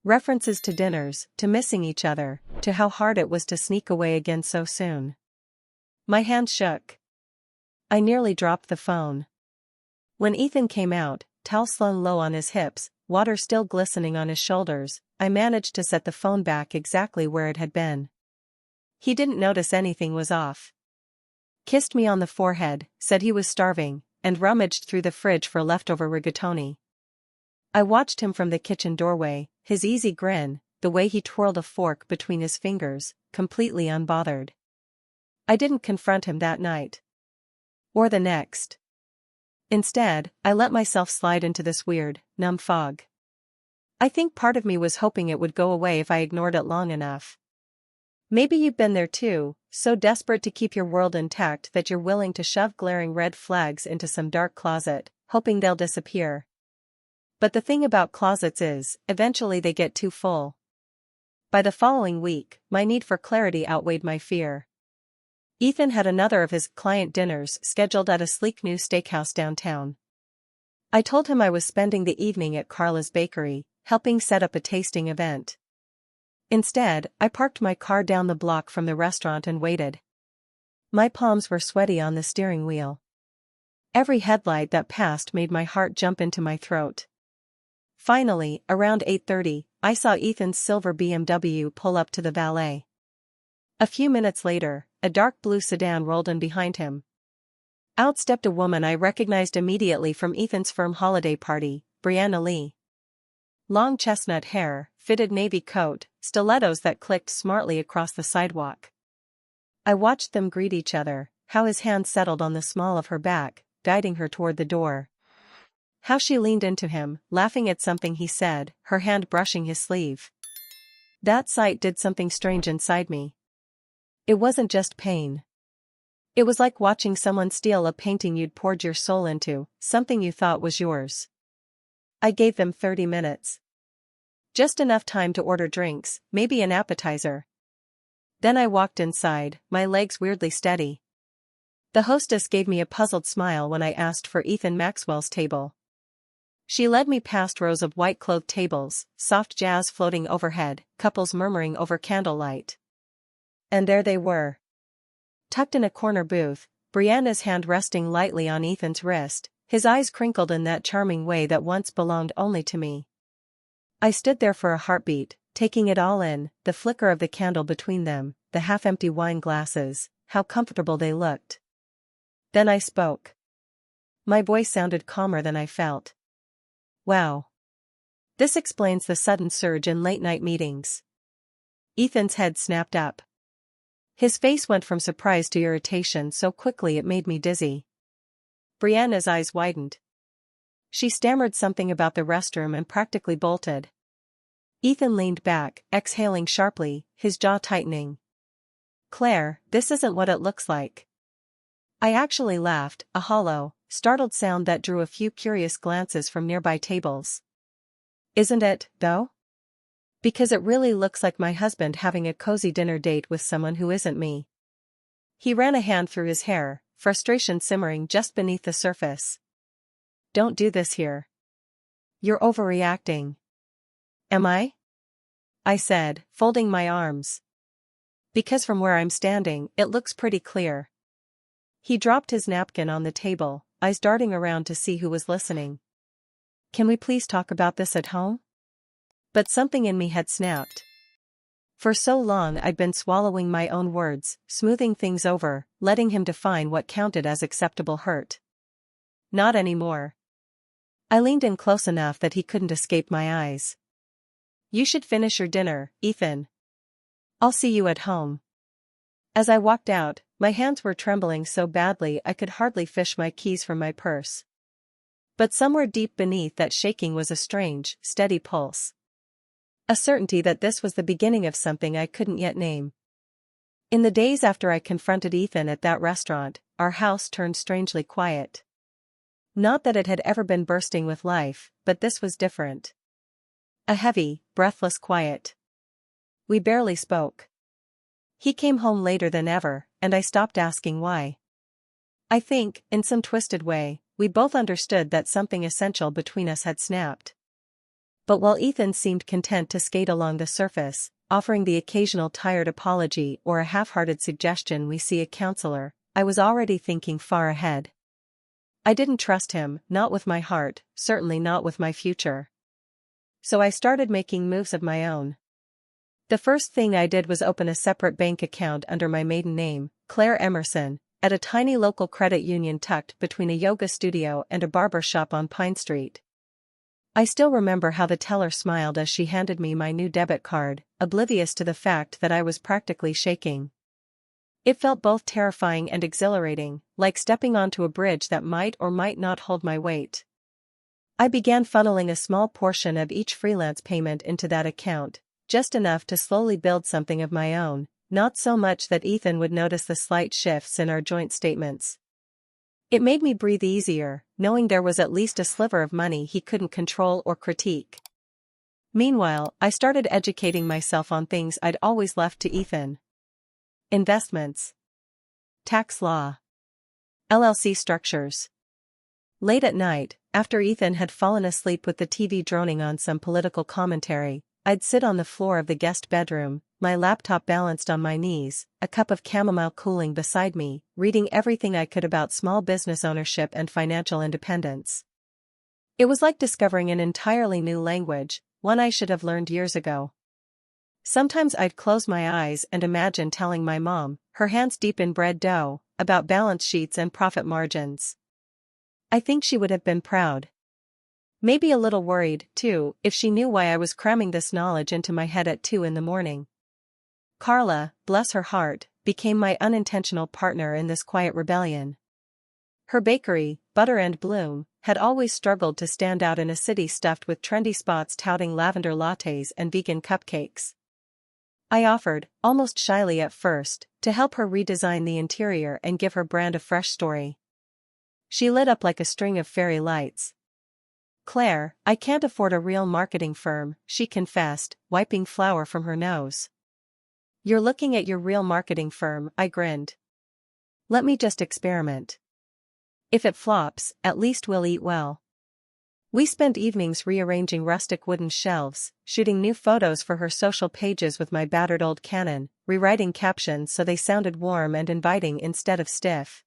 References to dinners, to missing each other, to how hard it was to sneak away again so soon. My hand shook. I nearly dropped the phone. When Ethan came out, towel slung low on his hips, water still glistening on his shoulders, I managed to set the phone back exactly where it had been. He didn't notice anything was off. Kissed me on the forehead, said he was starving, and rummaged through the fridge for leftover rigatoni. I watched him from the kitchen doorway, his easy grin, the way he twirled a fork between his fingers, completely unbothered. I didn't confront him that night. Or the next. Instead, I let myself slide into this weird, numb fog. I think part of me was hoping it would go away if I ignored it long enough. Maybe you've been there too, so desperate to keep your world intact that you're willing to shove glaring red flags into some dark closet, hoping they'll disappear. But the thing about closets is, eventually they get too full. By the following week, my need for clarity outweighed my fear. Ethan had another of his client dinners scheduled at a sleek new steakhouse downtown. I told him I was spending the evening at Carla's Bakery, helping set up a tasting event. Instead, I parked my car down the block from the restaurant and waited. My palms were sweaty on the steering wheel. Every headlight that passed made my heart jump into my throat. Finally, around 8:30, I saw Ethan's silver BMW pull up to the valet. A few minutes later, a dark blue sedan rolled in behind him. Out stepped a woman I recognized immediately from Ethan's firm holiday party, Brianna Lee. Long chestnut hair, fitted navy coat, stilettos that clicked smartly across the sidewalk. I watched them greet each other, how his hand settled on the small of her back, guiding her toward the door. How she leaned into him, laughing at something he said, her hand brushing his sleeve. That sight did something strange inside me. It wasn't just pain. It was like watching someone steal a painting you'd poured your soul into, something you thought was yours. I gave them 30 minutes. Just enough time to order drinks, maybe an appetizer. Then I walked inside, my legs weirdly steady. The hostess gave me a puzzled smile when I asked for Ethan Maxwell's table. She led me past rows of white-clothed tables, soft jazz floating overhead, couples murmuring over candlelight. And there they were. Tucked in a corner booth, Brianna's hand resting lightly on Ethan's wrist, his eyes crinkled in that charming way that once belonged only to me. I stood there for a heartbeat, taking it all in, the flicker of the candle between them, the half-empty wine glasses, how comfortable they looked. Then I spoke. My voice sounded calmer than I felt. Wow. This explains the sudden surge in late-night meetings. Ethan's head snapped up. His face went from surprise to irritation so quickly it made me dizzy. Brianna's eyes widened. She stammered something about the restroom and practically bolted. Ethan leaned back, exhaling sharply, his jaw tightening. Claire, this isn't what it looks like. I actually laughed, a hollow, startled sound that drew a few curious glances from nearby tables. Isn't it, though? Because it really looks like my husband having a cozy dinner date with someone who isn't me. He ran a hand through his hair, frustration simmering just beneath the surface. Don't do this here. You're overreacting. Am I? I said, folding my arms. Because from where I'm standing, it looks pretty clear. He dropped his napkin on the table, eyes darting around to see who was listening. Can we please talk about this at home? But something in me had snapped. For so long I'd been swallowing my own words, smoothing things over, letting him define what counted as acceptable hurt. Not anymore. I leaned in close enough that he couldn't escape my eyes. You should finish your dinner, Ethan. I'll see you at home. As I walked out, my hands were trembling so badly I could hardly fish my keys from my purse. But somewhere deep beneath that shaking was a strange, steady pulse. A certainty that this was the beginning of something I couldn't yet name. In the days after I confronted Ethan at that restaurant, our house turned strangely quiet. Not that it had ever been bursting with life, but this was different. A heavy, breathless quiet. We barely spoke. He came home later than ever, and I stopped asking why. I think, in some twisted way, we both understood that something essential between us had snapped. But while Ethan seemed content to skate along the surface, offering the occasional tired apology or a half-hearted suggestion we see a counselor, I was already thinking far ahead. I didn't trust him, not with my heart, certainly not with my future. So I started making moves of my own. The first thing I did was open a separate bank account under my maiden name, Claire Emerson, at a tiny local credit union tucked between a yoga studio and a barber shop on Pine Street. I still remember how the teller smiled as she handed me my new debit card, oblivious to the fact that I was practically shaking. It felt both terrifying and exhilarating, like stepping onto a bridge that might or might not hold my weight. I began funneling a small portion of each freelance payment into that account, just enough to slowly build something of my own, not so much that Ethan would notice the slight shifts in our joint statements. It made me breathe easier, knowing there was at least a sliver of money he couldn't control or critique. Meanwhile, I started educating myself on things I'd always left to Ethan. Investments. Tax law. LLC structures. Late at night, after Ethan had fallen asleep with the TV droning on some political commentary, I'd sit on the floor of the guest bedroom, my laptop balanced on my knees, a cup of chamomile cooling beside me, reading everything I could about small business ownership and financial independence. It was like discovering an entirely new language, one I should have learned years ago. Sometimes I'd close my eyes and imagine telling my mom, her hands deep in bread dough, about balance sheets and profit margins. I think she would have been proud. Maybe a little worried, too, if she knew why I was cramming this knowledge into my head at 2 in the morning. Carla, bless her heart, became my unintentional partner in this quiet rebellion. Her bakery, Butter and Bloom, had always struggled to stand out in a city stuffed with trendy spots touting lavender lattes and vegan cupcakes. I offered, almost shyly at first, to help her redesign the interior and give her brand a fresh story. She lit up like a string of fairy lights. "Claire, I can't afford a real marketing firm," she confessed, wiping flour from her nose. "You're looking at your real marketing firm," I grinned. "Let me just experiment. If it flops, at least we'll eat well." We spent evenings rearranging rustic wooden shelves, shooting new photos for her social pages with my battered old Canon, rewriting captions so they sounded warm and inviting instead of stiff.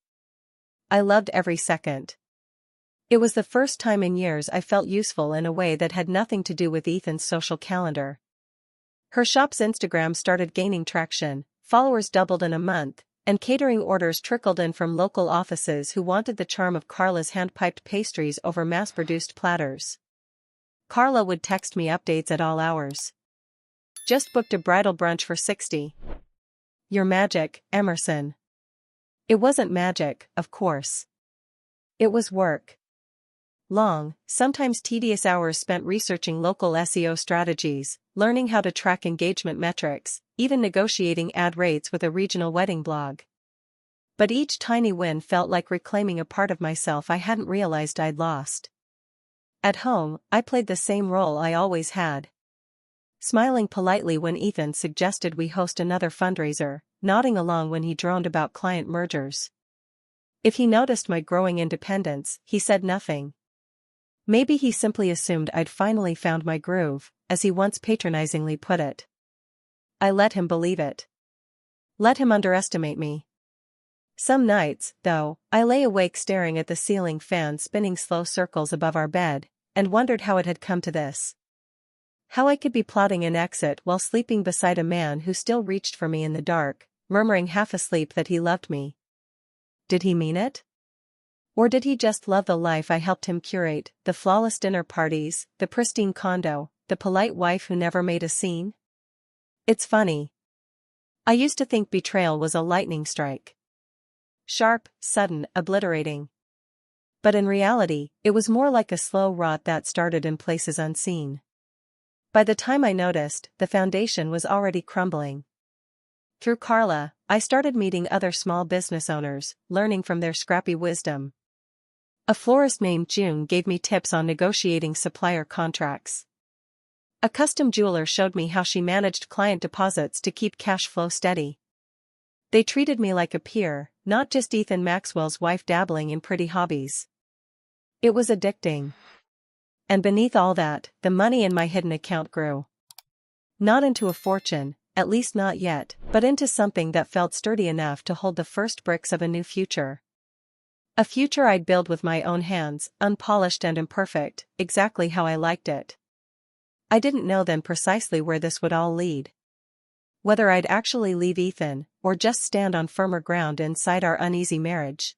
I loved every second. It was the first time in years I felt useful in a way that had nothing to do with Ethan's social calendar. Her shop's Instagram started gaining traction, followers doubled in a month, and catering orders trickled in from local offices who wanted the charm of Carla's hand-piped pastries over mass-produced platters. Carla would text me updates at all hours. "Just booked a bridal brunch for 60. Your magic, Emerson." It wasn't magic, of course. It was work. Long, sometimes tedious hours spent researching local SEO strategies, learning how to track engagement metrics, even negotiating ad rates with a regional wedding blog. But each tiny win felt like reclaiming a part of myself I hadn't realized I'd lost. At home, I played the same role I always had. Smiling politely when Ethan suggested we host another fundraiser, nodding along when he droned about client mergers. If he noticed my growing independence, he said nothing. Maybe he simply assumed I'd finally found my groove, as he once patronizingly put it. I let him believe it. Let him underestimate me. Some nights, though, I lay awake staring at the ceiling fan spinning slow circles above our bed, and wondered how it had come to this. How I could be plotting an exit while sleeping beside a man who still reached for me in the dark, murmuring half asleep that he loved me. Did he mean it? Or did he just love the life I helped him curate, the flawless dinner parties, the pristine condo, the polite wife who never made a scene? It's funny. I used to think betrayal was a lightning strike. Sharp, sudden, obliterating. But in reality, it was more like a slow rot that started in places unseen. By the time I noticed, the foundation was already crumbling. Through Carla, I started meeting other small business owners, learning from their scrappy wisdom. A florist named June gave me tips on negotiating supplier contracts. A custom jeweler showed me how she managed client deposits to keep cash flow steady. They treated me like a peer, not just Ethan Maxwell's wife dabbling in pretty hobbies. It was addicting. And beneath all that, the money in my hidden account grew. Not into a fortune, at least not yet, but into something that felt sturdy enough to hold the first bricks of a new future. A future I'd build with my own hands, unpolished and imperfect, exactly how I liked it. I didn't know then precisely where this would all lead. Whether I'd actually leave Ethan, or just stand on firmer ground inside our uneasy marriage.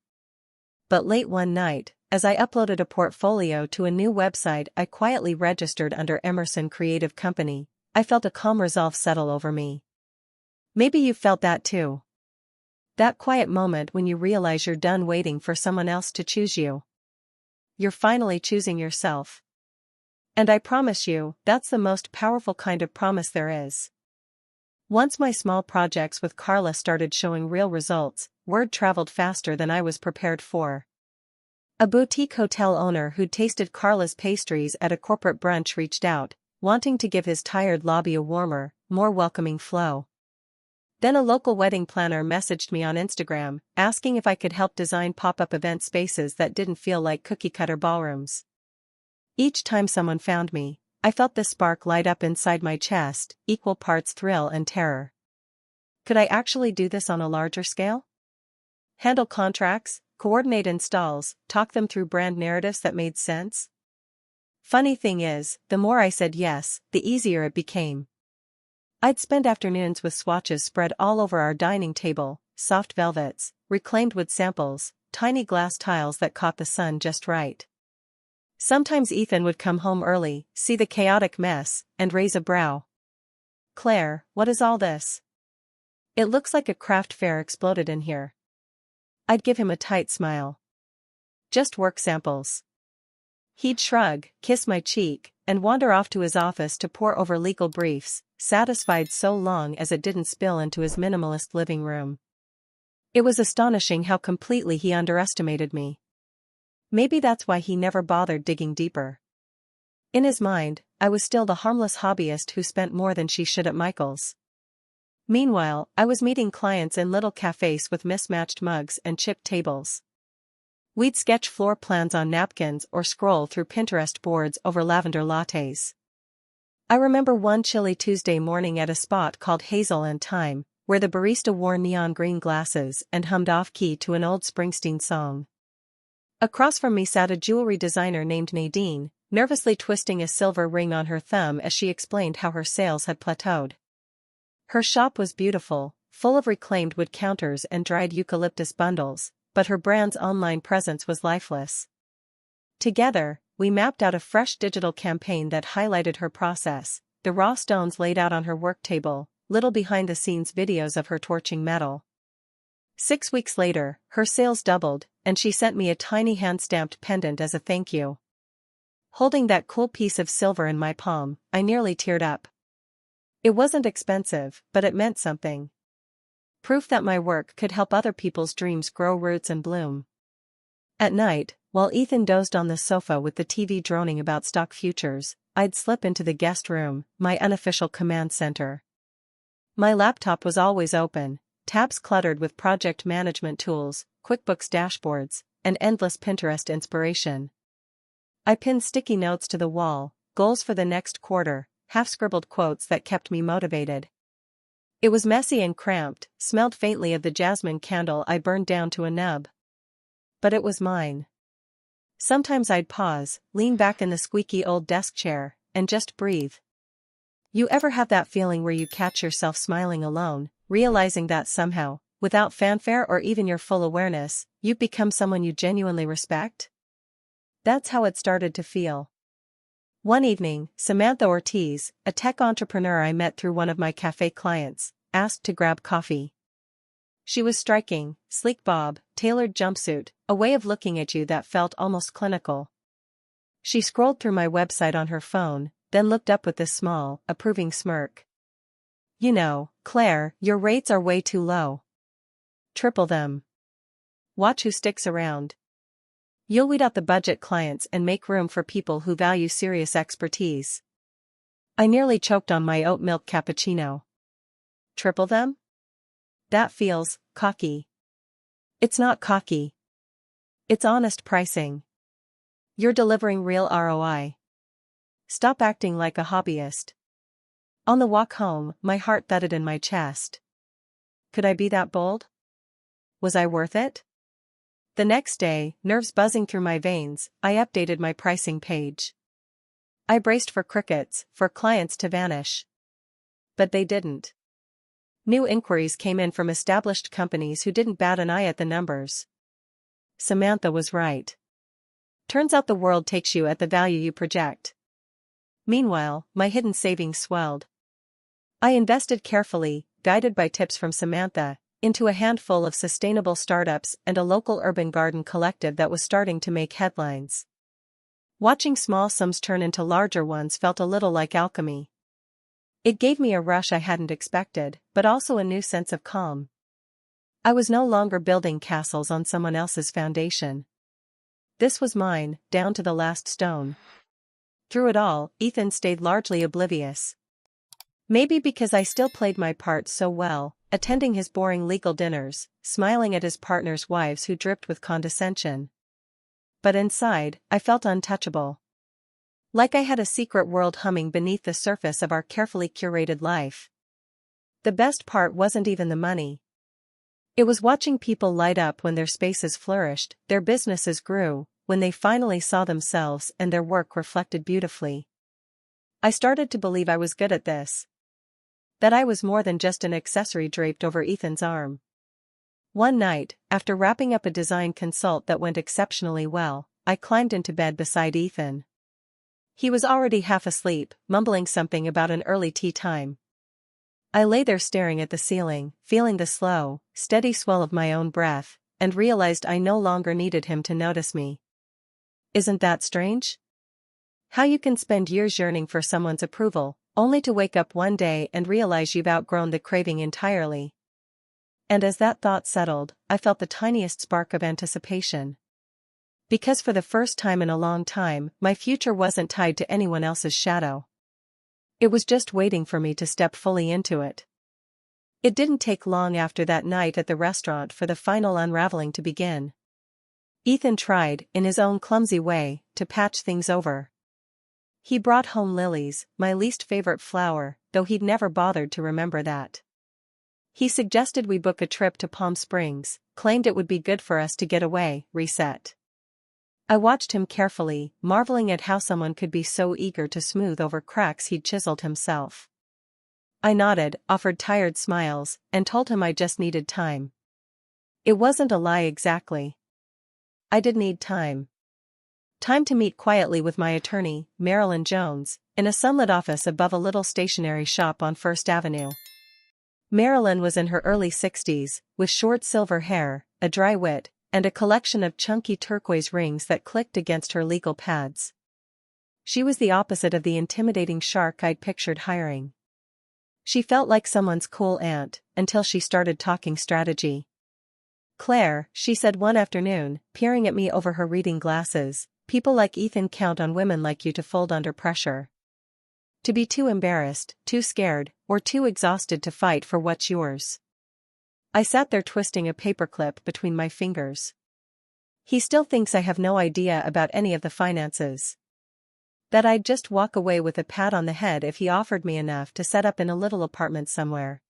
But late one night, as I uploaded a portfolio to a new website I quietly registered under Emerson Creative Company, I felt a calm resolve settle over me. Maybe you felt that too. That quiet moment when you realize you're done waiting for someone else to choose you. You're finally choosing yourself. And I promise you, that's the most powerful kind of promise there is. Once my small projects with Carla started showing real results, word traveled faster than I was prepared for. A boutique hotel owner who'd tasted Carla's pastries at a corporate brunch reached out, wanting to give his tired lobby a warmer, more welcoming flow. Then a local wedding planner messaged me on Instagram, asking if I could help design pop-up event spaces that didn't feel like cookie-cutter ballrooms. Each time someone found me, I felt this spark light up inside my chest, equal parts thrill and terror. Could I actually do this on a larger scale? Handle contracts, coordinate installs, talk them through brand narratives that made sense? Funny thing is, the more I said yes, the easier it became. I'd spend afternoons with swatches spread all over our dining table, soft velvets, reclaimed wood samples, tiny glass tiles that caught the sun just right. Sometimes Ethan would come home early, see the chaotic mess, and raise a brow. "Claire, what is all this? It looks like a craft fair exploded in here." I'd give him a tight smile. "Just work samples." He'd shrug, kiss my cheek, and wander off to his office to pore over legal briefs, satisfied so long as it didn't spill into his minimalist living room. It was astonishing how completely he underestimated me. Maybe that's why he never bothered digging deeper. In his mind, I was still the harmless hobbyist who spent more than she should at Michael's. Meanwhile, I was meeting clients in little cafes with mismatched mugs and chipped tables. We'd sketch floor plans on napkins or scroll through Pinterest boards over lavender lattes. I remember one chilly Tuesday morning at a spot called Hazel and Thyme, where the barista wore neon green glasses and hummed off-key to an old Springsteen song. Across from me sat a jewelry designer named Nadine, nervously twisting a silver ring on her thumb as she explained how her sales had plateaued. Her shop was beautiful, full of reclaimed wood counters and dried eucalyptus bundles, but her brand's online presence was lifeless. Together, we mapped out a fresh digital campaign that highlighted her process, the raw stones laid out on her work table, little behind-the-scenes videos of her torching metal. 6 weeks later, her sales doubled, and she sent me a tiny hand-stamped pendant as a thank you. Holding that cool piece of silver in my palm, I nearly teared up. It wasn't expensive, but it meant something. Proof that my work could help other people's dreams grow roots and bloom. At night, while Ethan dozed on the sofa with the TV droning about stock futures, I'd slip into the guest room, my unofficial command center. My laptop was always open, tabs cluttered with project management tools, QuickBooks dashboards, and endless Pinterest inspiration. I pinned sticky notes to the wall, goals for the next quarter, half-scribbled quotes that kept me motivated. It was messy and cramped, smelled faintly of the jasmine candle I burned down to a nub. But it was mine. Sometimes I'd pause, lean back in the squeaky old desk chair, and just breathe. You ever have that feeling where you catch yourself smiling alone, realizing that somehow, without fanfare or even your full awareness, you've become someone you genuinely respect? That's how it started to feel. One evening, Samantha Ortiz, a tech entrepreneur I met through one of my cafe clients, asked to grab coffee. She was striking, sleek bob, tailored jumpsuit, a way of looking at you that felt almost clinical. She scrolled through my website on her phone, then looked up with this small, approving smirk. "You know, Claire, your rates are way too low. Triple them. Watch who sticks around. You'll weed out the budget clients and make room for people who value serious expertise." I nearly choked on my oat milk cappuccino. Triple them? That feels cocky. It's not cocky. It's honest pricing. You're delivering real ROI. Stop acting like a hobbyist. On the walk home, my heart thudded in my chest. Could I be that bold? Was I worth it? The next day, nerves buzzing through my veins, I updated my pricing page. I braced for crickets, for clients to vanish. But they didn't. New inquiries came in from established companies who didn't bat an eye at the numbers. Samantha was right. Turns out the world takes you at the value you project. Meanwhile, my hidden savings swelled. I invested carefully, guided by tips from Samantha, into a handful of sustainable startups and a local urban garden collective that was starting to make headlines. Watching small sums turn into larger ones felt a little like alchemy. It gave me a rush I hadn't expected, but also a new sense of calm. I was no longer building castles on someone else's foundation. This was mine, down to the last stone. Through it all, Ethan stayed largely oblivious. Maybe because I still played my part so well, attending his boring legal dinners, smiling at his partners' wives who dripped with condescension. But inside, I felt untouchable. Like I had a secret world humming beneath the surface of our carefully curated life. The best part wasn't even the money. It was watching people light up when their spaces flourished, their businesses grew, when they finally saw themselves and their work reflected beautifully. I started to believe I was good at this. That I was more than just an accessory draped over Ethan's arm. One night, after wrapping up a design consult that went exceptionally well, I climbed into bed beside Ethan. He was already half asleep, mumbling something about an early tea time. I lay there staring at the ceiling, feeling the slow, steady swell of my own breath, and realized I no longer needed him to notice me. Isn't that strange? How you can spend years yearning for someone's approval, only to wake up one day and realize you've outgrown the craving entirely. And as that thought settled, I felt the tiniest spark of anticipation. Because for the first time in a long time, my future wasn't tied to anyone else's shadow. It was just waiting for me to step fully into it. It didn't take long after that night at the restaurant for the final unraveling to begin. Ethan tried, in his own clumsy way, to patch things over. He brought home lilies, my least favorite flower, though he'd never bothered to remember that. He suggested we book a trip to Palm Springs, claimed it would be good for us to get away, reset. I watched him carefully, marveling at how someone could be so eager to smooth over cracks he'd chiseled himself. I nodded, offered tired smiles, and told him I just needed time. It wasn't a lie exactly. I did need time. Time to meet quietly with my attorney, Marilyn Jones, in a sunlit office above a little stationery shop on First Avenue. Marilyn was in her early 60s, with short silver hair, a dry wit, and a collection of chunky turquoise rings that clicked against her legal pads. She was the opposite of the intimidating shark I'd pictured hiring. She felt like someone's cool aunt, until she started talking strategy. "Claire," she said one afternoon, peering at me over her reading glasses, "people like Ethan count on women like you to fold under pressure. To be too embarrassed, too scared, or too exhausted to fight for what's yours." I sat there twisting a paperclip between my fingers. He still thinks I have no idea about any of the finances. That I'd just walk away with a pat on the head if he offered me enough to set up in a little apartment somewhere.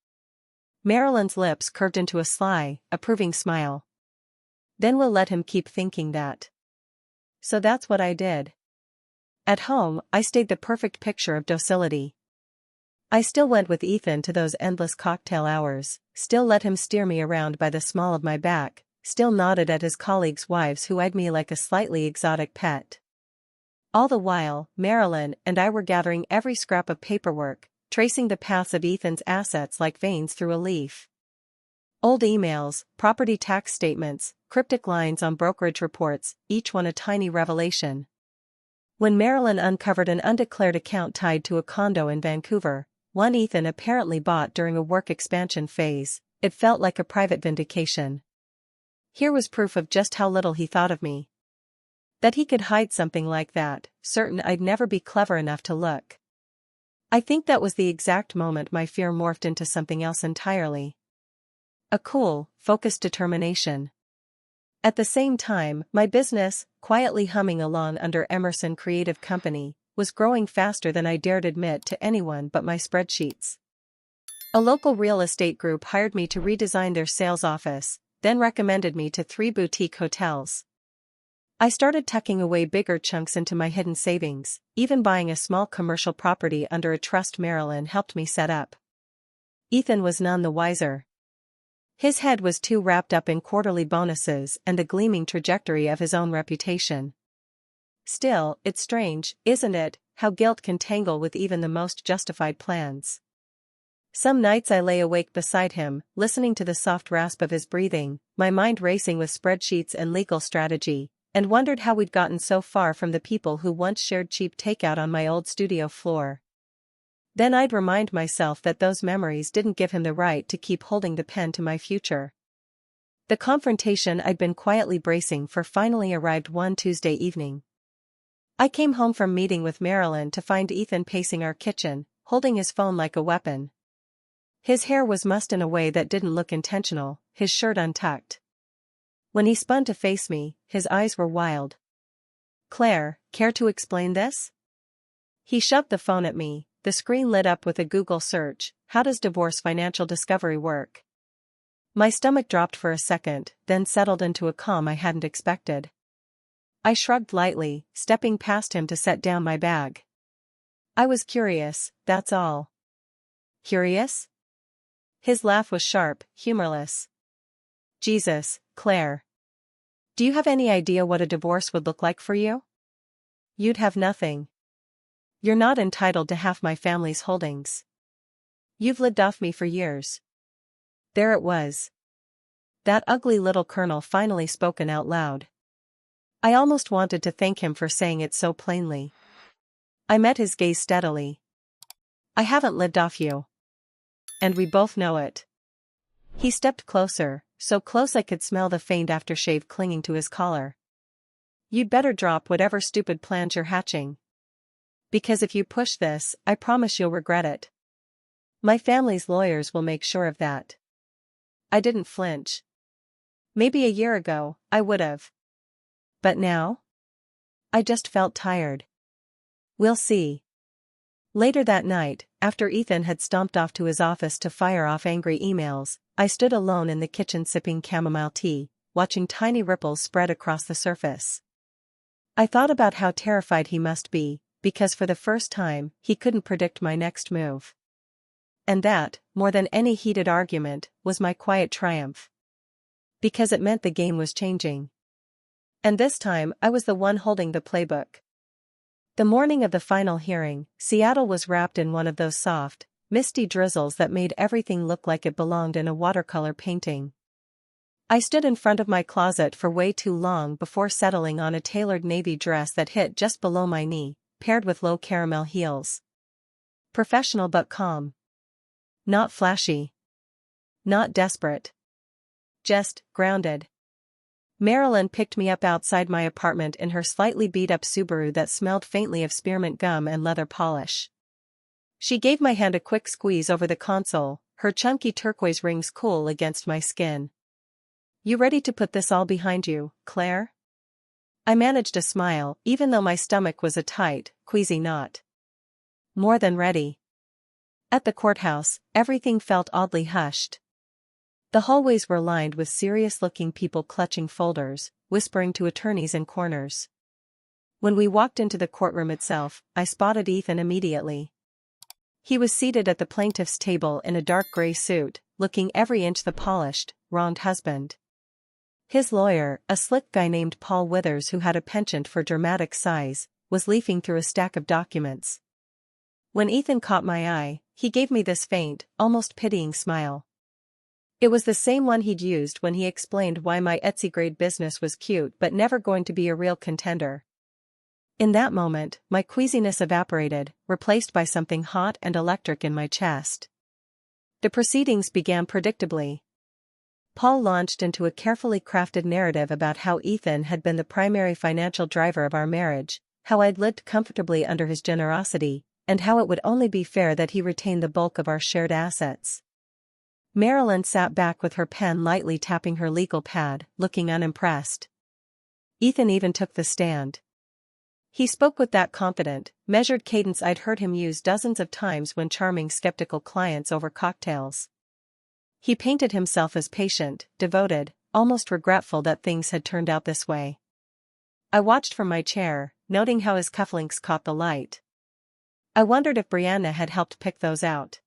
Marilyn's lips curved into a sly, approving smile. "Then we'll let him keep thinking that." So that's what I did. At home, I stayed the perfect picture of docility. I still went with Ethan to those endless cocktail hours, still let him steer me around by the small of my back, still nodded at his colleagues' wives who eyed me like a slightly exotic pet. All the while, Marilyn and I were gathering every scrap of paperwork, tracing the paths of Ethan's assets like veins through a leaf. Old emails, property tax statements, cryptic lines on brokerage reports, each one a tiny revelation. When Marilyn uncovered an undeclared account tied to a condo in Vancouver, one Ethan apparently bought during a work expansion phase, it felt like a private vindication. Here was proof of just how little he thought of me. That he could hide something like that, certain I'd never be clever enough to look. I think that was the exact moment my fear morphed into something else entirely. A cool, focused determination. At the same time, my business, quietly humming along under Emerson Creative Company, was growing faster than I dared admit to anyone but my spreadsheets. A local real estate group hired me to redesign their sales office, then recommended me to 3 boutique hotels. I started tucking away bigger chunks into my hidden savings, even buying a small commercial property under a trust Marilyn helped me set up. Ethan was none the wiser. His head was too wrapped up in quarterly bonuses and the gleaming trajectory of his own reputation. Still, it's strange, isn't it, how guilt can tangle with even the most justified plans. Some nights I lay awake beside him, listening to the soft rasp of his breathing, my mind racing with spreadsheets and legal strategy, and wondered how we'd gotten so far from the people who once shared cheap takeout on my old studio floor. Then I'd remind myself that those memories didn't give him the right to keep holding the pen to my future. The confrontation I'd been quietly bracing for finally arrived one Tuesday evening. I came home from meeting with Marilyn to find Ethan pacing our kitchen, holding his phone like a weapon. His hair was mussed in a way that didn't look intentional, his shirt untucked. When he spun to face me, his eyes were wild. "Claire, care to explain this?" He shoved the phone at me, the screen lit up with a Google search, "How does divorce financial discovery work?" My stomach dropped for a second, then settled into a calm I hadn't expected. I shrugged lightly, stepping past him to set down my bag. "I was curious, that's all." "Curious?" His laugh was sharp, humorless. "Jesus, Claire. Do you have any idea what a divorce would look like for you? You'd have nothing. You're not entitled to half my family's holdings. You've lived off me for years. There it was. That ugly little colonel finally spoken out loud. I almost wanted to thank him for saying it so plainly. I met his gaze steadily. I haven't lived off you. And we both know it. He stepped closer, so close I could smell the faint aftershave clinging to his collar. You'd better drop whatever stupid plans you're hatching. Because if you push this, I promise you'll regret it. My family's lawyers will make sure of that. I didn't flinch. Maybe a year ago, I would've. But now? I just felt tired. We'll see. Later that night, after Ethan had stomped off to his office to fire off angry emails, I stood alone in the kitchen sipping chamomile tea, watching tiny ripples spread across the surface. I thought about how terrified he must be, because for the first time, he couldn't predict my next move. And that, more than any heated argument, was my quiet triumph. Because it meant the game was changing. And this time, I was the one holding the playbook. The morning of the final hearing, Seattle was wrapped in one of those soft, misty drizzles that made everything look like it belonged in a watercolor painting. I stood in front of my closet for way too long before settling on a tailored navy dress that hit just below my knee, paired with low caramel heels. Professional but calm. Not flashy. Not desperate. Just grounded. Marilyn picked me up outside my apartment in her slightly beat-up Subaru that smelled faintly of spearmint gum and leather polish. She gave my hand a quick squeeze over the console, her chunky turquoise rings cool against my skin. You ready to put this all behind you, Claire? I managed a smile, even though my stomach was a tight, queasy knot. More than ready. At the courthouse, everything felt oddly hushed. The hallways were lined with serious-looking people clutching folders, whispering to attorneys in corners. When we walked into the courtroom itself, I spotted Ethan immediately. He was seated at the plaintiff's table in a dark gray suit, looking every inch the polished, wronged husband. His lawyer, a slick guy named Paul Withers who had a penchant for dramatic size, was leafing through a stack of documents. When Ethan caught my eye, he gave me this faint, almost pitying smile. It was the same one he'd used when he explained why my Etsy-grade business was cute but never going to be a real contender. In that moment, my queasiness evaporated, replaced by something hot and electric in my chest. The proceedings began predictably. Paul launched into a carefully crafted narrative about how Ethan had been the primary financial driver of our marriage, how I'd lived comfortably under his generosity, and how it would only be fair that he retain the bulk of our shared assets. Marilyn sat back with her pen lightly tapping her legal pad, looking unimpressed. Ethan even took the stand. He spoke with that confident, measured cadence I'd heard him use dozens of times when charming skeptical clients over cocktails. He painted himself as patient, devoted, almost regretful that things had turned out this way. I watched from my chair, noting how his cufflinks caught the light. I wondered if Brianna had helped pick those out.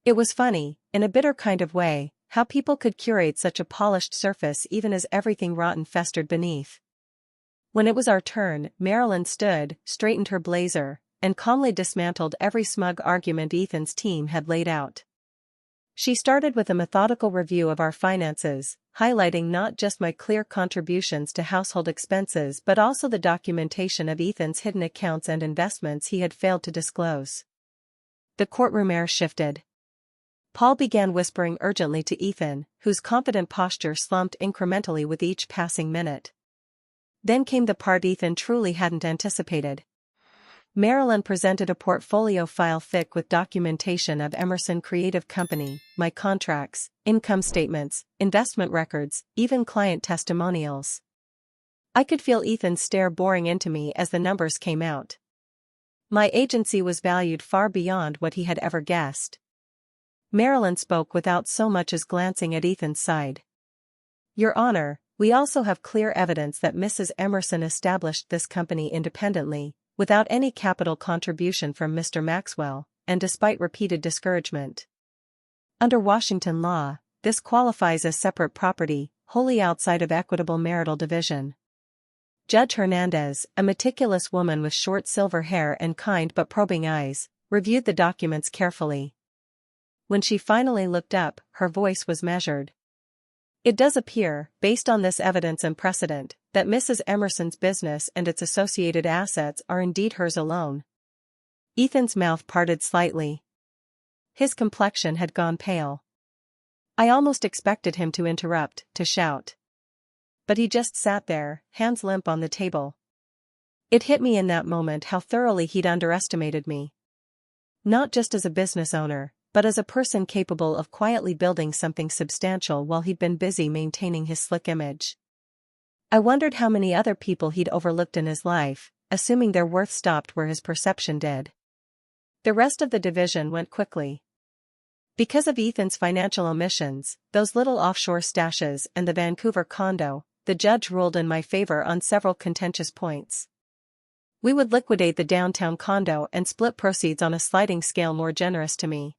It was funny, in a bitter kind of way, how people could curate such a polished surface even as everything rotten festered beneath. When it was our turn, Marilyn stood, straightened her blazer, and calmly dismantled every smug argument Ethan's team had laid out. She started with a methodical review of our finances, highlighting not just my clear contributions to household expenses but also the documentation of Ethan's hidden accounts and investments he had failed to disclose. The courtroom air shifted. Paul began whispering urgently to Ethan, whose confident posture slumped incrementally with each passing minute. Then came the part Ethan truly hadn't anticipated. Marilyn presented a portfolio file thick with documentation of Emerson Creative Company, my contracts, income statements, investment records, even client testimonials. I could feel Ethan's stare boring into me as the numbers came out. My agency was valued far beyond what he had ever guessed. Marilyn spoke without so much as glancing at Ethan's side. Your Honor, we also have clear evidence that Mrs. Emerson established this company independently, without any capital contribution from Mr. Maxwell, and despite repeated discouragement. Under Washington law, this qualifies as separate property, wholly outside of equitable marital division. Judge Hernandez, a meticulous woman with short silver hair and kind but probing eyes, reviewed the documents carefully. When she finally looked up, her voice was measured. It does appear, based on this evidence and precedent, that Mrs. Emerson's business and its associated assets are indeed hers alone. Ethan's mouth parted slightly. His complexion had gone pale. I almost expected him to interrupt, to shout. But he just sat there, hands limp on the table. It hit me in that moment how thoroughly he'd underestimated me. Not just as a business owner, but as a person capable of quietly building something substantial while he'd been busy maintaining his slick image. I wondered how many other people he'd overlooked in his life, assuming their worth stopped where his perception did. The rest of the division went quickly. Because of Ethan's financial omissions, those little offshore stashes and the Vancouver condo, the judge ruled in my favor on several contentious points. We would liquidate the downtown condo and split proceeds on a sliding scale more generous to me.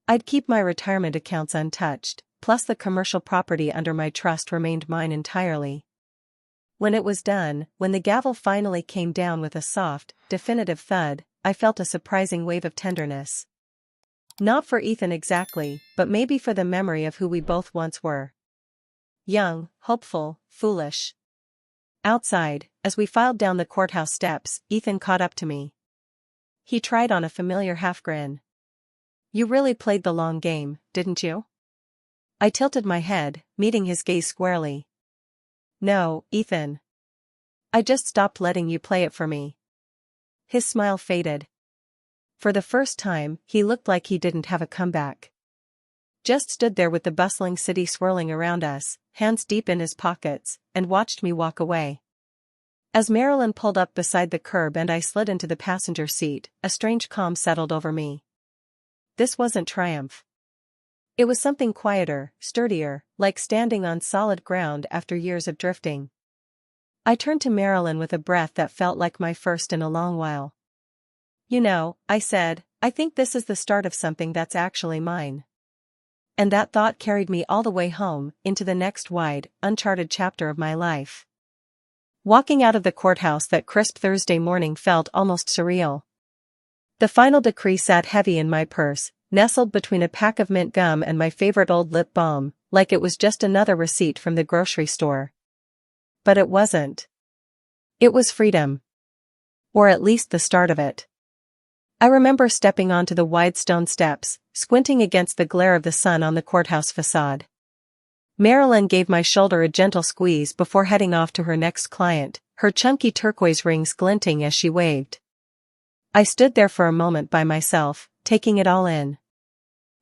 I'd keep my retirement accounts untouched, plus the commercial property under my trust remained mine entirely. When it was done, when the gavel finally came down with a soft, definitive thud, I felt a surprising wave of tenderness. Not for Ethan exactly, but maybe for the memory of who we both once were. Young, hopeful, foolish. Outside, as we filed down the courthouse steps, Ethan caught up to me. He tried on a familiar half-grin. "You really played the long game, didn't you?" I tilted my head, meeting his gaze squarely. "No, Ethan. I just stopped letting you play it for me." His smile faded. For the first time, he looked like he didn't have a comeback. Just stood there with the bustling city swirling around us, hands deep in his pockets, and watched me walk away. As Marilyn pulled up beside the curb and I slid into the passenger seat, a strange calm settled over me. This wasn't triumph. It was something quieter, sturdier, like standing on solid ground after years of drifting. I turned to Marilyn with a breath that felt like my first in a long while. "You know," I said, "I think this is the start of something that's actually mine." And that thought carried me all the way home, into the next wide, uncharted chapter of my life. Walking out of the courthouse that crisp Thursday morning felt almost surreal. The final decree sat heavy in my purse, nestled between a pack of mint gum and my favorite old lip balm, like it was just another receipt from the grocery store. But it wasn't. It was freedom. Or at least the start of it. I remember stepping onto the wide stone steps, squinting against the glare of the sun on the courthouse facade. Marilyn gave my shoulder a gentle squeeze before heading off to her next client, her chunky turquoise rings glinting as she waved. I stood there for a moment by myself, taking it all in.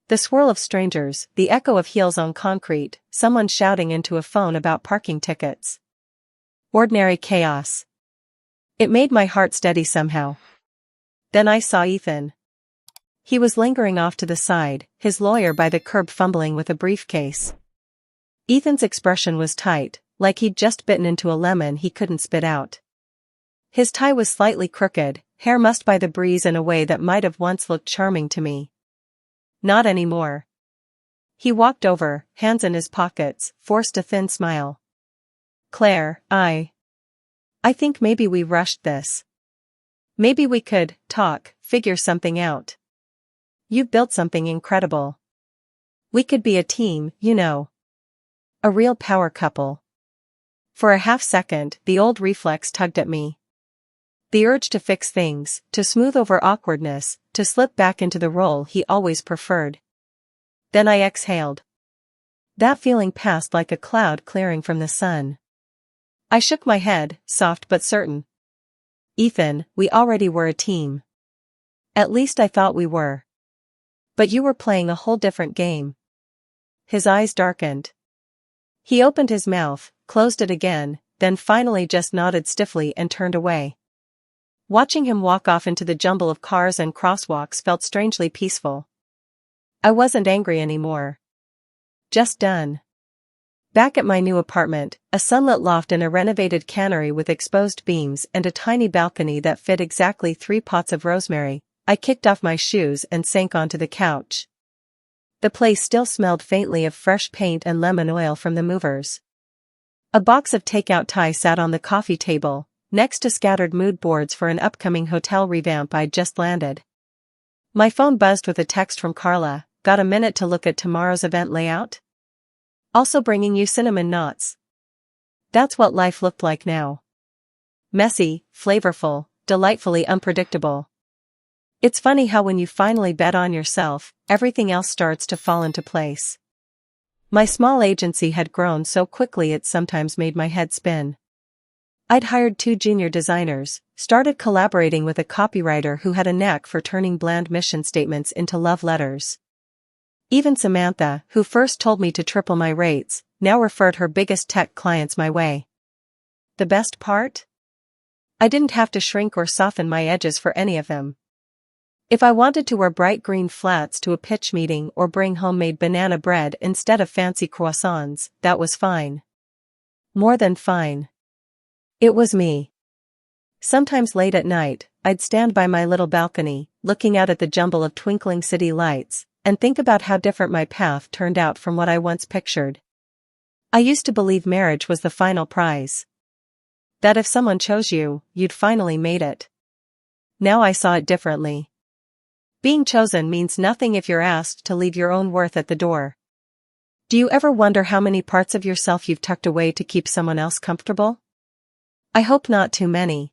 The swirl of strangers, the echo of heels on concrete, someone shouting into a phone about parking tickets. Ordinary chaos. It made my heart steady somehow. Then I saw Ethan. He was lingering off to the side, his lawyer by the curb fumbling with a briefcase. Ethan's expression was tight, like he'd just bitten into a lemon he couldn't spit out. His tie was slightly crooked, hair mussed by the breeze in a way that might have once looked charming to me. Not anymore. He walked over, hands in his pockets, forced a thin smile. "Claire, I think maybe we rushed this. Maybe we could talk, figure something out. You've built something incredible. We could be a team, you know. A real power couple." For a half second, the old reflex tugged at me. The urge to fix things, to smooth over awkwardness, to slip back into the role he always preferred. Then I exhaled. That feeling passed like a cloud clearing from the sun. I shook my head, soft but certain. "Ethan, we already were a team. At least I thought we were. But you were playing a whole different game." His eyes darkened. He opened his mouth, closed it again, then finally just nodded stiffly and turned away. Watching him walk off into the jumble of cars and crosswalks felt strangely peaceful. I wasn't angry anymore. Just done. Back at my new apartment, a sunlit loft in a renovated cannery with exposed beams and a tiny balcony that fit exactly 3 pots of rosemary, I kicked off my shoes and sank onto the couch. The place still smelled faintly of fresh paint and lemon oil from the movers. A box of takeout Thai sat on the coffee table, next to scattered mood boards for an upcoming hotel revamp I'd just landed. My phone buzzed with a text from Carla. Got a minute to look at tomorrow's event layout? Also bringing you cinnamon knots. That's what life looked like now. Messy, flavorful, delightfully unpredictable. It's funny how when you finally bet on yourself, everything else starts to fall into place. My small agency had grown so quickly it sometimes made my head spin. I'd hired 2 junior designers, started collaborating with a copywriter who had a knack for turning bland mission statements into love letters. Even Samantha, who first told me to triple my rates, now referred her biggest tech clients my way. The best part? I didn't have to shrink or soften my edges for any of them. If I wanted to wear bright green flats to a pitch meeting or bring homemade banana bread instead of fancy croissants, that was fine. More than fine. It was me. Sometimes late at night, I'd stand by my little balcony, looking out at the jumble of twinkling city lights, and think about how different my path turned out from what I once pictured. I used to believe marriage was the final prize. That if someone chose you, you'd finally made it. Now I saw it differently. Being chosen means nothing if you're asked to leave your own worth at the door. Do you ever wonder how many parts of yourself you've tucked away to keep someone else comfortable? I hope not too many.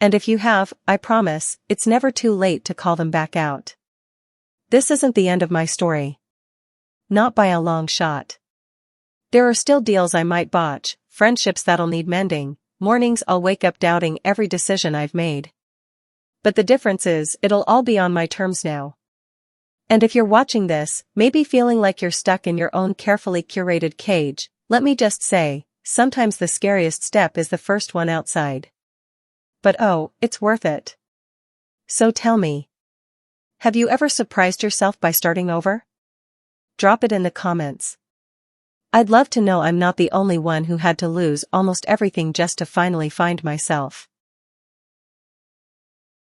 And if you have, I promise, it's never too late to call them back out. This isn't the end of my story. Not by a long shot. There are still deals I might botch, friendships that'll need mending, mornings I'll wake up doubting every decision I've made. But the difference is, it'll all be on my terms now. And if you're watching this, maybe feeling like you're stuck in your own carefully curated cage, let me just say, sometimes the scariest step is the first one outside. But oh, it's worth it. So tell me. Have you ever surprised yourself by starting over? Drop it in the comments. I'd love to know I'm not the only one who had to lose almost everything just to finally find myself.